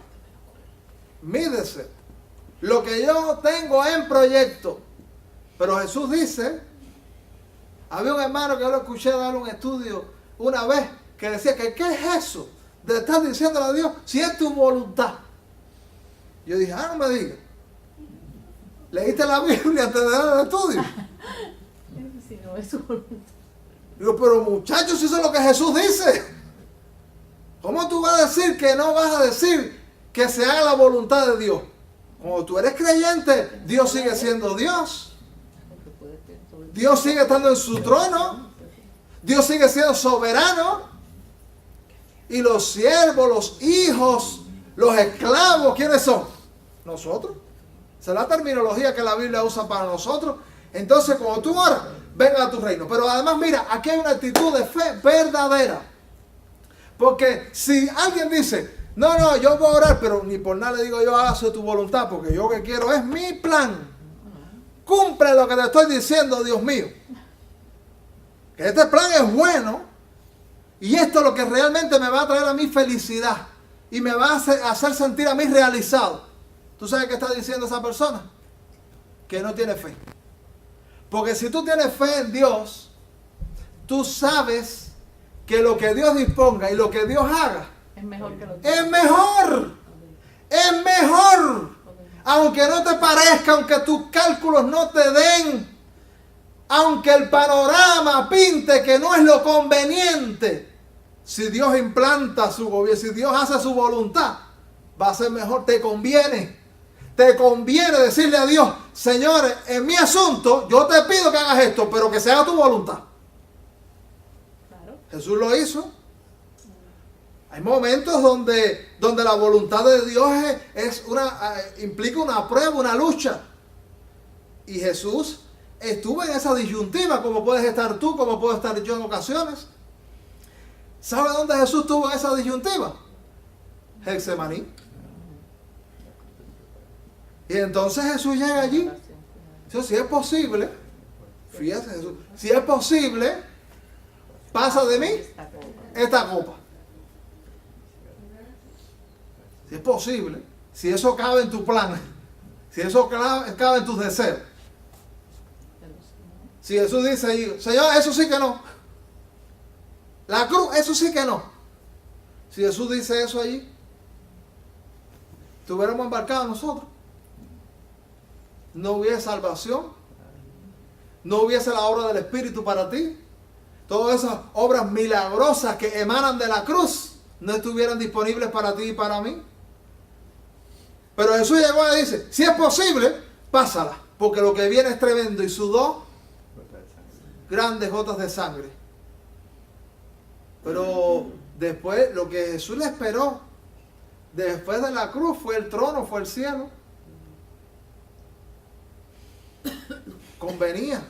mi deseo, lo que yo tengo en proyecto. Pero Jesús dice, había un hermano que yo lo escuché dar un estudio una vez, que decía que ¿qué es eso de estar diciéndole a Dios si es tu voluntad? Yo dije, no me digas. ¿Leíste la Biblia antes de dar el estudio? Si no es su voluntad. Digo, pero muchachos, si eso es lo que Jesús dice. ¿Cómo tú vas a decir que no vas a decir que se haga la voluntad de Dios? Cuando tú eres creyente, Dios sigue siendo Dios. Dios sigue estando en su trono. Dios sigue siendo soberano. Y los siervos, los hijos, los esclavos, ¿quiénes son? Nosotros. Esa es la terminología que la Biblia usa para nosotros. Entonces, cuando tú oras, venga a tu reino. Pero además, mira, aquí hay una actitud de fe verdadera. Porque si alguien dice, no, yo voy a orar, pero ni por nada le digo yo, hágase tu voluntad, porque yo que quiero es mi plan. Cumple lo que te estoy diciendo, Dios mío. Que este plan es bueno. Y esto es lo que realmente me va a traer a mí felicidad. Y me va a hacer sentir a mí realizado. ¿Tú sabes qué está diciendo esa persona? Que no tiene fe. Porque si tú tienes fe en Dios, tú sabes que lo que Dios disponga y lo que Dios haga Es mejor que lo que es mejor. Es mejor. Aunque no te parezca, aunque tus cálculos no te den, aunque el panorama pinte que no es lo conveniente, si Dios implanta su gobierno, si Dios hace su voluntad, va a ser mejor. Te conviene decirle a Dios, Señor, en mi asunto, yo te pido que hagas esto, pero que se haga tu voluntad. Claro. Jesús lo hizo. Hay momentos donde la voluntad de Dios implica una prueba, una lucha. Y Jesús estuve en esa disyuntiva, como puedes estar tú, como puedo estar yo en ocasiones. ¿Sabe dónde Jesús estuvo en esa disyuntiva? Getsemaní. Y entonces Jesús llega allí. Si es posible, fíjate Jesús, si es posible, pasa de mí esta copa. Si es posible, si eso cabe en tu plan, si eso cabe en tus deseos. Si Jesús dice ahí, Señor, eso sí que no. La cruz, eso sí que no. Si Jesús dice eso allí, estuviéramos embarcados nosotros. No hubiese salvación. No hubiese la obra del Espíritu para ti. Todas esas obras milagrosas que emanan de la cruz no estuvieran disponibles para ti y para mí. Pero Jesús llegó y dice, si es posible, pásala. Porque lo que viene es tremendo. Y sudó grandes gotas de sangre. Pero después lo que Jesús le esperó después de la cruz fue el trono, fue el cielo. Convenía.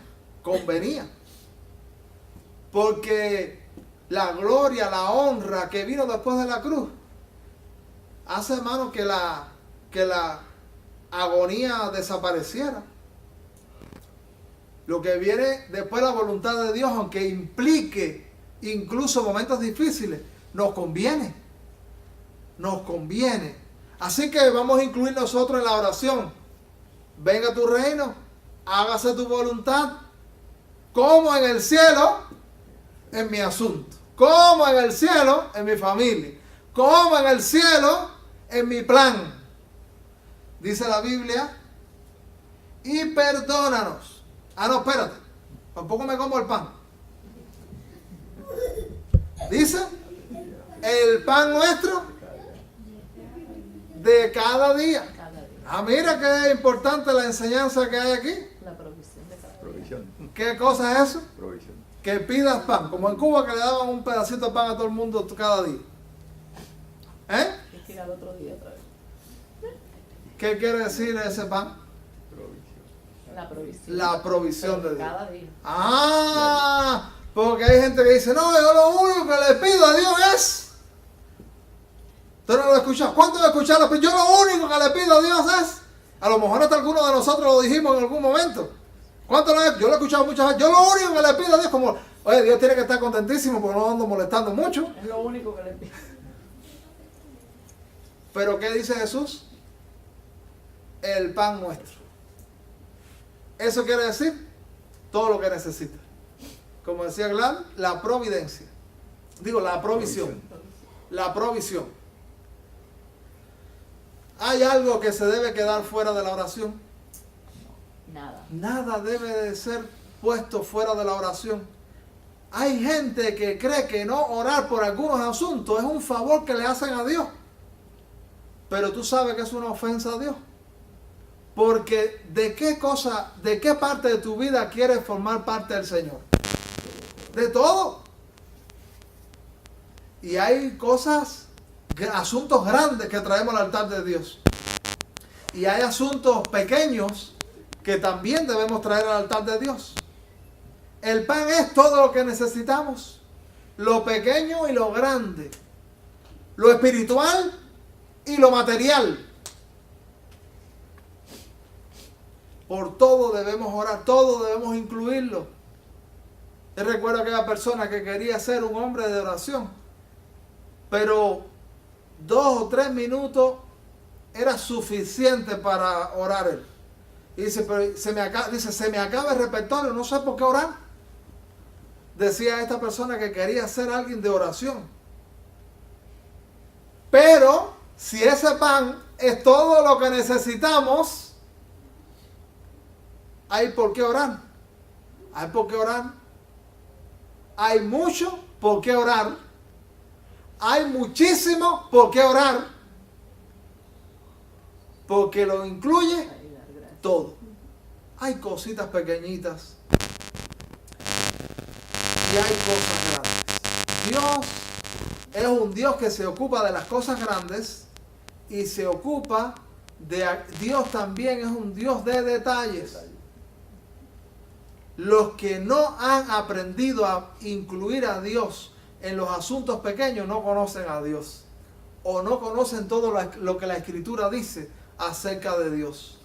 Porque la gloria, la honra que vino después de la cruz hace, hermano, que la agonía desapareciera. Lo que viene después de la voluntad de Dios, aunque implique incluso momentos difíciles, nos conviene. Así que vamos a incluir nosotros en la oración. Venga tu reino, hágase tu voluntad, como en el cielo, en mi asunto, como en el cielo, en mi familia, como en el cielo, en mi plan. Dice la Biblia, y perdónanos. No, espérate, tampoco me como el pan. Dice, el pan nuestro de cada día. Mira qué importante la enseñanza que hay aquí. La provisión de cada Provisión. ¿Qué cosa es eso? Provisión. Que pidas pan, como en Cuba que le daban un pedacito de pan a todo el mundo cada día. Y tirar otro día otra vez. ¿Qué quiere decir ese pan? Provisión. La provisión. La provisión de Dios. Cada día. Porque hay gente que dice, no, yo lo único que le pido a Dios es... ¿Tú no lo escuchas? ¿Cuánto lo escucharon? Yo lo único que le pido a Dios es... A lo mejor hasta algunos de nosotros lo dijimos en algún momento. ¿Cuánto lo he? Yo lo he escuchado muchas veces. Yo lo único que le pido a Dios, como, oye, Dios tiene que estar contentísimo porque no ando molestando mucho. Es lo único que le pido. Pero ¿qué dice Jesús? El pan nuestro. Eso quiere decir todo lo que necesita. Como decía Gladys, la providencia. Digo, la provisión. La provisión. ¿Hay algo que se debe quedar fuera de la oración? Nada. Nada debe de ser puesto fuera de la oración. Hay gente que cree que no orar por algunos asuntos es un favor que le hacen a Dios. Pero tú sabes que es una ofensa a Dios. Porque ¿de qué parte de tu vida quieres formar parte del Señor? De todo. Y hay asuntos grandes que traemos al altar de Dios. Y hay asuntos pequeños que también debemos traer al altar de Dios. El pan es todo lo que necesitamos. Lo pequeño y lo grande. Lo espiritual y lo material. Por todo debemos orar, todo debemos incluirlo. Yo recuerdo a aquella persona que quería ser un hombre de oración, pero 2 o 3 minutos era suficiente para orar él. Y dice, pero se me acaba el repertorio, no sé por qué orar. Decía esta persona que quería ser alguien de oración. Pero si ese pan es todo lo que necesitamos, hay por qué orar. Hay por qué orar. Hay mucho por qué orar. Hay muchísimo por qué orar. Porque lo incluye todo. Hay cositas pequeñitas y hay cosas grandes. Dios es un Dios que se ocupa de las cosas grandes y se ocupa de... Dios también es un Dios de detalles. Los que no han aprendido a incluir a Dios en los asuntos pequeños no conocen a Dios. O no conocen todo lo que la Escritura dice acerca de Dios.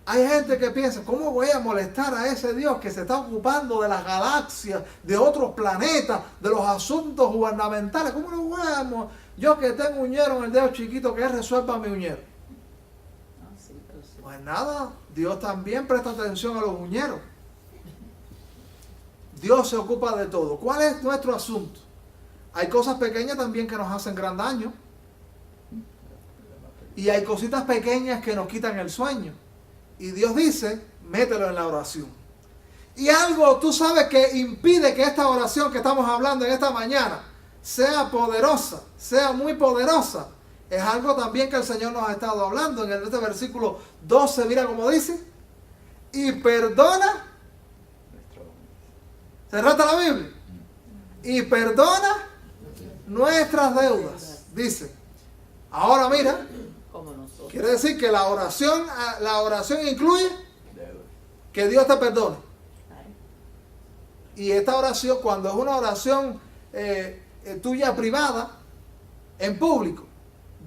Hay gente que piensa, ¿cómo voy a molestar a ese Dios que se está ocupando de las galaxias, de otros planetas, de los asuntos gubernamentales? ¿Cómo lo voy a yo que tengo un uñero en el dedo chiquito, que él resuelva mi uñero? Sí, pero sí. Pues nada, Dios también presta atención a los uñeros. Dios se ocupa de todo. ¿Cuál es nuestro asunto? Hay cosas pequeñas también que nos hacen gran daño. Y hay cositas pequeñas que nos quitan el sueño. Y Dios dice, mételo en la oración. Y algo, tú sabes, que impide que esta oración que estamos hablando en esta mañana sea poderosa, sea muy poderosa. Es algo también que el Señor nos ha estado hablando en este versículo 12, mira cómo dice. Y perdona. ¿Cerraste la Biblia? Y perdona nuestras deudas, dice. Ahora mira, Como nosotros. quiere decir que la oración incluye que Dios te perdone. Y esta oración, cuando es una oración tuya privada, en público,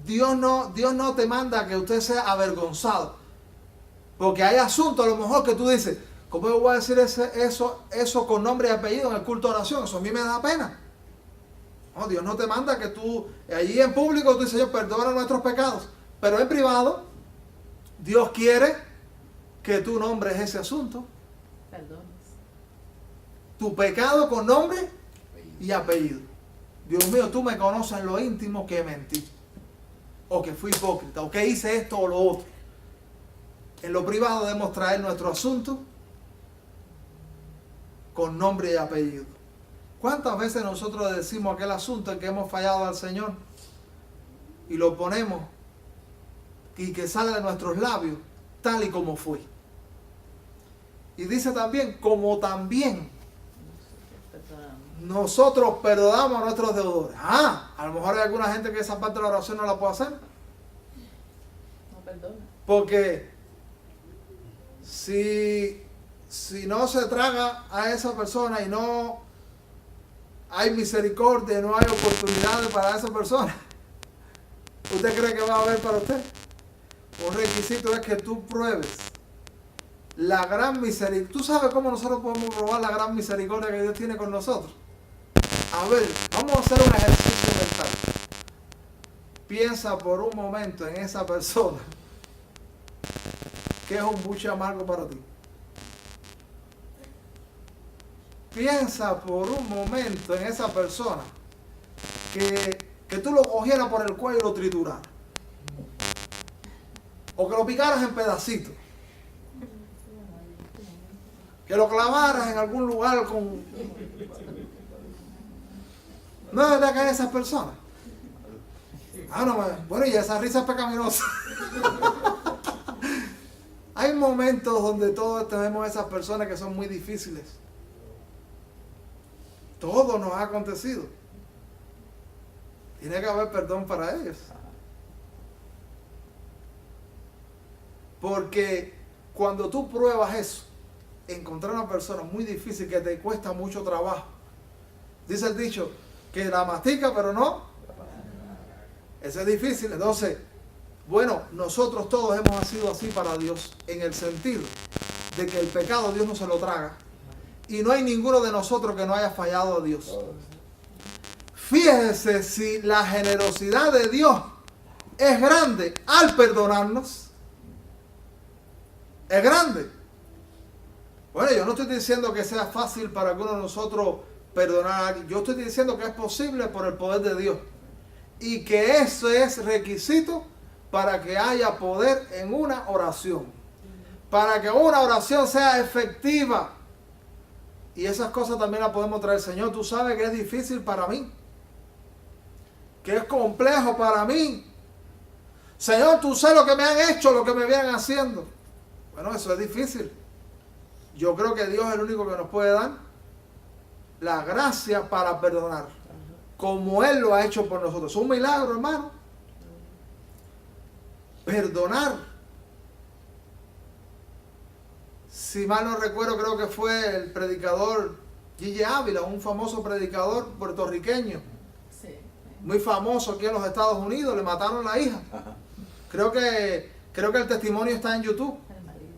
Dios no te manda que usted sea avergonzado. Porque hay asuntos a lo mejor que tú dices, ¿cómo yo voy a decir eso con nombre y apellido en el culto de oración? Eso a mí me da pena. No, Dios no te manda que tú, allí en público, tú dices, Señor, perdona nuestros pecados. Pero en privado, Dios quiere que tú nombres ese asunto. Perdones. Tu pecado con nombre y apellido. Dios mío, tú me conoces en lo íntimo que mentí. O que fui hipócrita. O que hice esto o lo otro. En lo privado debemos traer nuestro asunto con nombre y apellido. ¿Cuántas veces nosotros decimos aquel asunto en que hemos fallado al Señor y lo ponemos y que sale de nuestros labios tal y como fue? Y dice también, como también nosotros perdonamos a nuestros deudores. A lo mejor hay alguna gente que esa parte de la oración no la puede hacer. No perdona. Porque si no se traga a esa persona y no hay misericordia, no hay oportunidades para esa persona, ¿usted cree que va a haber para usted? Un requisito es que tú pruebes la gran misericordia. ¿Tú sabes cómo nosotros podemos probar la gran misericordia que Dios tiene con nosotros? A ver, vamos a hacer un ejercicio mental. Piensa por un momento en esa persona que es un buche amargo para ti. Piensa por un momento en esa persona que tú lo cogieras por el cuello y lo trituraras. O que lo picaras en pedacitos. Que lo clavaras en algún lugar con... ¿No es verdad que hay esas personas? Bueno, y esa risa es pecaminosa. Hay momentos donde todos tenemos esas personas que son muy difíciles. Todo nos ha acontecido. Tiene que haber perdón para ellos. Porque cuando tú pruebas eso, encontrar una persona muy difícil que te cuesta mucho trabajo. Dice el dicho, que la mastica pero no. Eso es difícil. Entonces, bueno, nosotros todos hemos sido así para Dios, en el sentido de que el pecado Dios no se lo traga. Y no hay ninguno de nosotros que no haya fallado a Dios. Fíjese si la generosidad de Dios es grande al perdonarnos. Es grande. Bueno, yo no estoy diciendo que sea fácil para alguno de nosotros perdonar a alguien. Yo estoy diciendo que es posible por el poder de Dios. Y que eso es requisito para que haya poder en una oración. Para que una oración sea efectiva. Y esas cosas también las podemos traer. Señor, tú sabes que es difícil para mí. Que es complejo para mí. Señor, tú sabes lo que me han hecho, lo que me vienen haciendo. Bueno, eso es difícil. Yo creo que Dios es el único que nos puede dar la gracia para perdonar. Como Él lo ha hecho por nosotros. Es un milagro, hermano. Perdonar. si mal no recuerdo, creo que fue el predicador Gigi Ávila, un famoso predicador puertorriqueño, Sí. muy famoso aquí en los Estados Unidos, le mataron la hija. Ajá. Creo que el testimonio está en YouTube. El marido.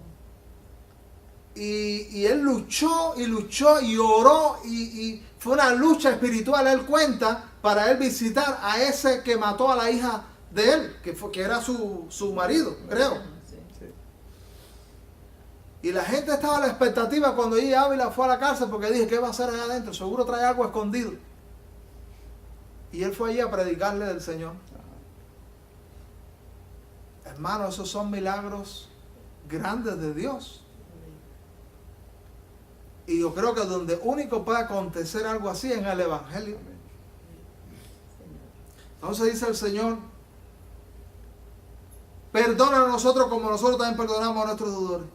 Y él luchó y oró y fue una lucha espiritual, él cuenta, para él visitar a ese que mató a la hija de él, que era su marido, creo. Sí. Sí. Y la gente estaba a la expectativa cuando Gigi Ávila fue a la cárcel, porque dije, ¿qué va a hacer allá adentro? Seguro trae algo escondido. Y él fue allí a predicarle del Señor. Ajá. Hermano, esos son milagros grandes de Dios. Y yo creo que donde único puede acontecer algo así es en el Evangelio. Amén. Señor. Entonces dice el Señor, perdona a nosotros como nosotros también perdonamos a nuestros deudores.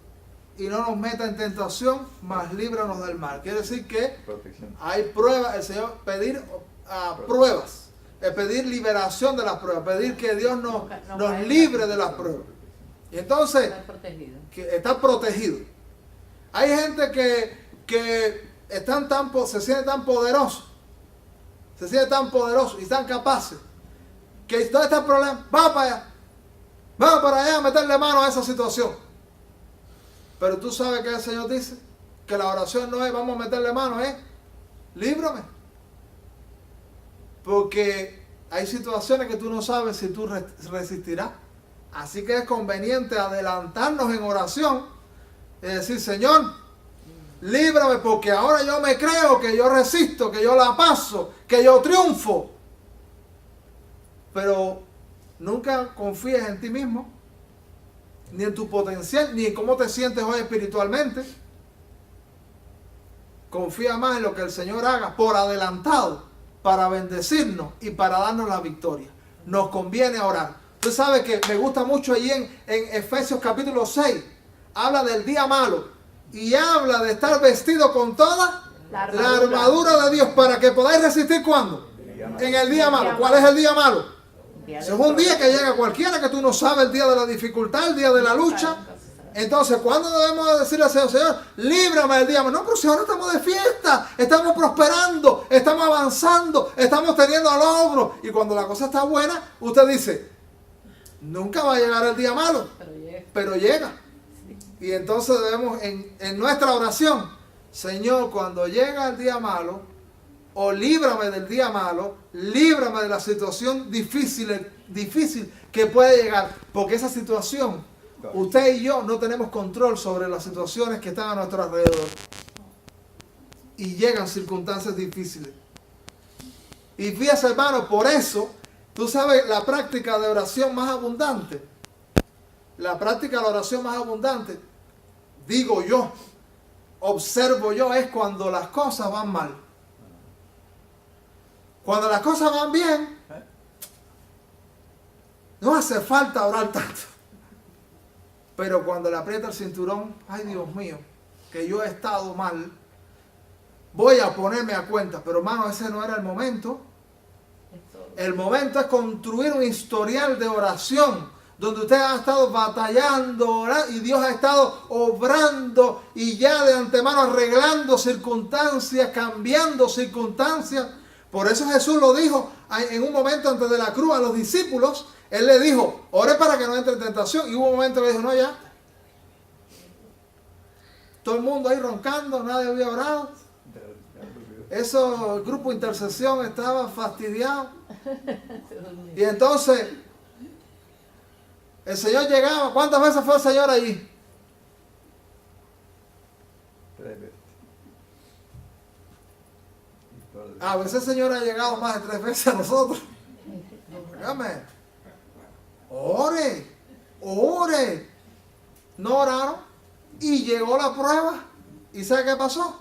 Y no nos meta en tentación, mas líbranos del mal. Quiere decir que Protección. hay pruebas, el Señor pedir pruebas, es pedir liberación de las pruebas, pedir que Dios nos libre de las pruebas. Y entonces, Estar protegido. que está protegido. Hay gente que se siente tan poderosos, y tan capaces, que todo este problema, vamos para allá a meterle mano a esa situación. Pero tú sabes que el Señor dice que la oración no es vamos a meterle mano, es líbrame. Porque hay situaciones que tú no sabes si tú resistirás. Así que es conveniente adelantarnos en oración y decir, Señor, líbrame, porque ahora yo me creo que yo resisto, que yo la paso, que yo triunfo. Pero nunca confíes en ti mismo, ni en tu potencial, ni en cómo te sientes hoy espiritualmente. Confía más en lo que el Señor haga por adelantado, para bendecirnos y para darnos la victoria. Nos conviene orar. Usted sabe que me gusta mucho allí en Efesios capítulo 6, habla del día malo y habla de estar vestido con toda la armadura de Dios para que podáis resistir. ¿Cuándo? En el día malo. ¿Cuál es el día malo? Ese es un día que llega cualquiera, que tú no sabes, el día de la dificultad, el día de la lucha. Entonces, ¿cuándo debemos decirle al Señor, Señor, líbrame del día malo? No, pero si ahora estamos de fiesta, estamos prosperando, estamos avanzando, estamos teniendo logros. Y cuando la cosa está buena, usted dice, nunca va a llegar el día malo, pero llega. Y entonces debemos en nuestra oración, Señor, cuando llega el día malo, o líbrame del día malo, líbrame de la situación difícil que puede llegar, porque esa situación, usted y yo no tenemos control sobre las situaciones que están a nuestro alrededor. Y llegan circunstancias difíciles. Y fíjese, hermano, por eso, tú sabes, la práctica de oración más abundante, digo yo, observo yo, es cuando las cosas van mal. Cuando las cosas van bien, no hace falta orar tanto. Pero cuando le aprieta el cinturón, ay Dios mío, que yo he estado mal, voy a ponerme a cuenta. Pero hermano, ese no era el momento. El momento es construir un historial de oración, donde usted ha estado batallando, orando, y Dios ha estado obrando y ya de antemano arreglando circunstancias, cambiando circunstancias. Por eso Jesús lo dijo en un momento antes de la cruz a los discípulos. Él le dijo, ore para que no entre en tentación. Y hubo un momento que dijo, no, ya. Todo el mundo ahí roncando, nadie había orado. Eso, el grupo de intercesión estaba fastidiado. Y entonces, el Señor llegaba. ¿Cuántas veces fue el Señor allí? 3 veces. A veces el Señor ha llegado más de 3 veces a nosotros. Dígame. Ore. No oraron. Y llegó la prueba. ¿Y sabe qué pasó?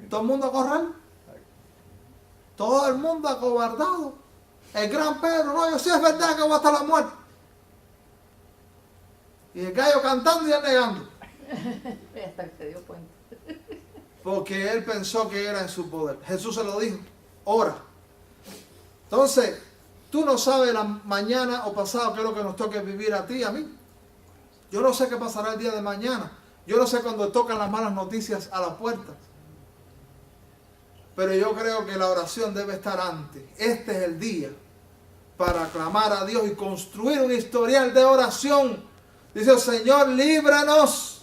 Todo el mundo a correr. Todo el mundo acobardado. El gran Pedro, no, yo sí es verdad que voy hasta la muerte. Y el gallo cantando y él negando. Hasta que se dio cuenta. Porque él pensó que era en su poder. Jesús se lo dijo, ora. Entonces, tú no sabes la mañana o pasado qué es lo que nos toque vivir a ti y a mí. Yo no sé qué pasará el día de mañana, Yo no sé cuando tocan las malas noticias a las puertas, pero yo creo que la oración debe estar antes. Este es el día para clamar a Dios y construir un historial de oración. Dice, Señor, líbranos.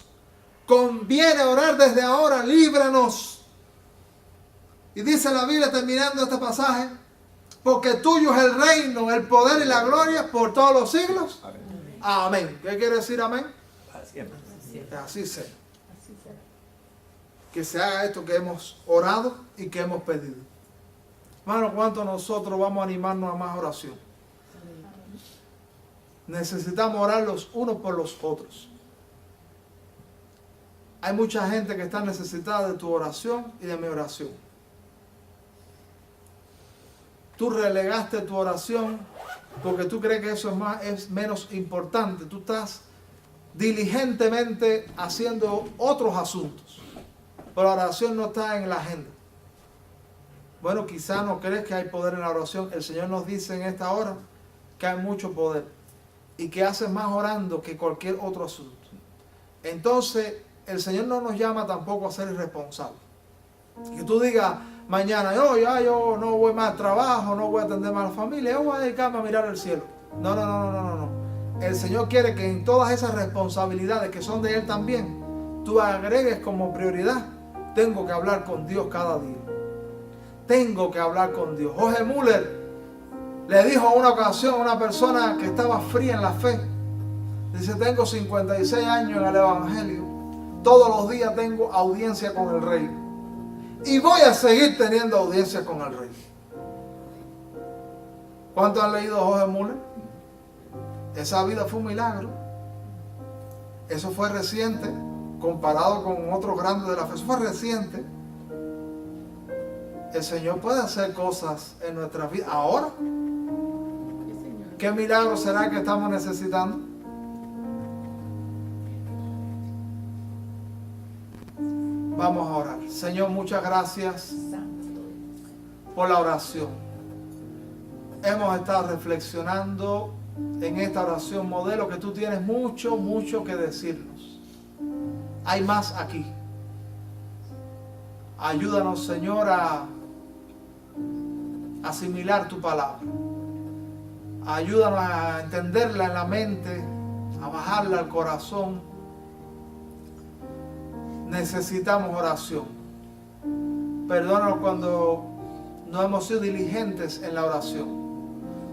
Conviene orar desde ahora, líbranos. Y dice la Biblia terminando este pasaje, porque tuyo es el reino, el poder y la gloria por todos los siglos. Amén. Amén. ¿Qué quiere decir amén? Para siempre. Que así sea. Así será. Que se haga esto que hemos orado y que hemos pedido. Hermano, ¿cuánto nosotros vamos a animarnos a más oración? Necesitamos orar los unos por los otros. Hay mucha gente que está necesitada de tu oración y de mi oración. Tú relegaste tu oración porque tú crees que eso es menos importante. Tú estás diligentemente haciendo otros asuntos, pero la oración no está en la agenda. Bueno, quizá no crees que hay poder en la oración. El Señor nos dice en esta hora que hay mucho poder y que haces más orando que cualquier otro asunto. Entonces, el Señor no nos llama tampoco a ser irresponsables. Que tú digas mañana, yo no voy más al trabajo, no voy a atender más a la familia, yo voy a dedicarme a mirar el cielo. No. El Señor quiere que en todas esas responsabilidades que son de Él también, tú agregues como prioridad, tengo que hablar con Dios cada día. Tengo que hablar con Dios. Jorge Müller le dijo en una ocasión a una persona que estaba fría en la fe, dice, tengo 56 años en el Evangelio, todos los días tengo audiencia con el Rey y voy a seguir teniendo audiencia con el Rey. ¿Cuántos han leído a Jorge Müller? Esa vida fue un milagro. Eso fue reciente comparado con otros grandes de la fe. Eso fue reciente. El Señor puede hacer cosas en nuestra vida ahora. ¿Qué milagro será que estamos necesitando? Vamos a orar. Señor, muchas gracias por la oración. Hemos estado reflexionando en esta oración modelo que tú tienes mucho que decirnos. Hay más aquí. Ayúdanos, Señor, a asimilar tu palabra. Ayúdanos a entenderla en la mente, a bajarla al corazón. Necesitamos oración. Perdónanos cuando no hemos sido diligentes en la oración.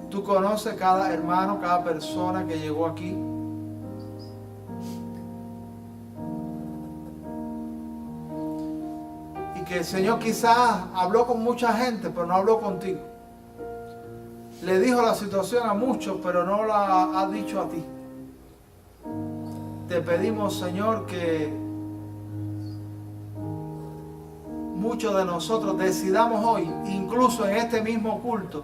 Tú conoces cada hermano, cada persona que llegó aquí. Y que el Señor quizás habló con mucha gente, pero no habló contigo. Le dijo la situación a muchos, pero no la ha dicho a ti. Te pedimos, Señor, que muchos de nosotros decidamos hoy, incluso en este mismo culto,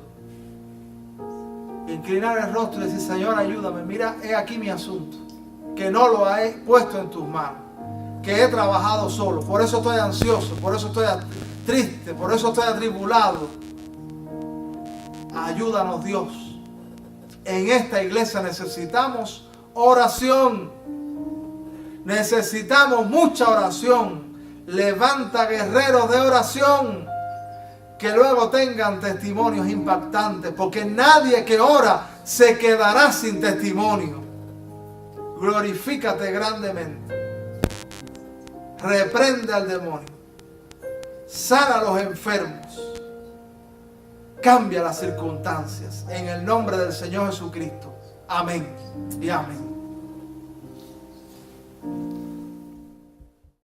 inclinar el rostro y decir, Señor, ayúdame, mira, he aquí mi asunto, que no lo he puesto en tus manos, que he trabajado solo, por eso estoy ansioso, por eso estoy triste, por eso estoy atribulado. Ayúdanos, Dios. En esta iglesia necesitamos oración, necesitamos mucha oración. Levanta guerreros de oración que luego tengan testimonios impactantes, porque nadie que ora se quedará sin testimonio. Glorifícate grandemente. Reprende al demonio. Sana a los enfermos. Cambia las circunstancias. En el nombre del Señor Jesucristo. Amén y amén.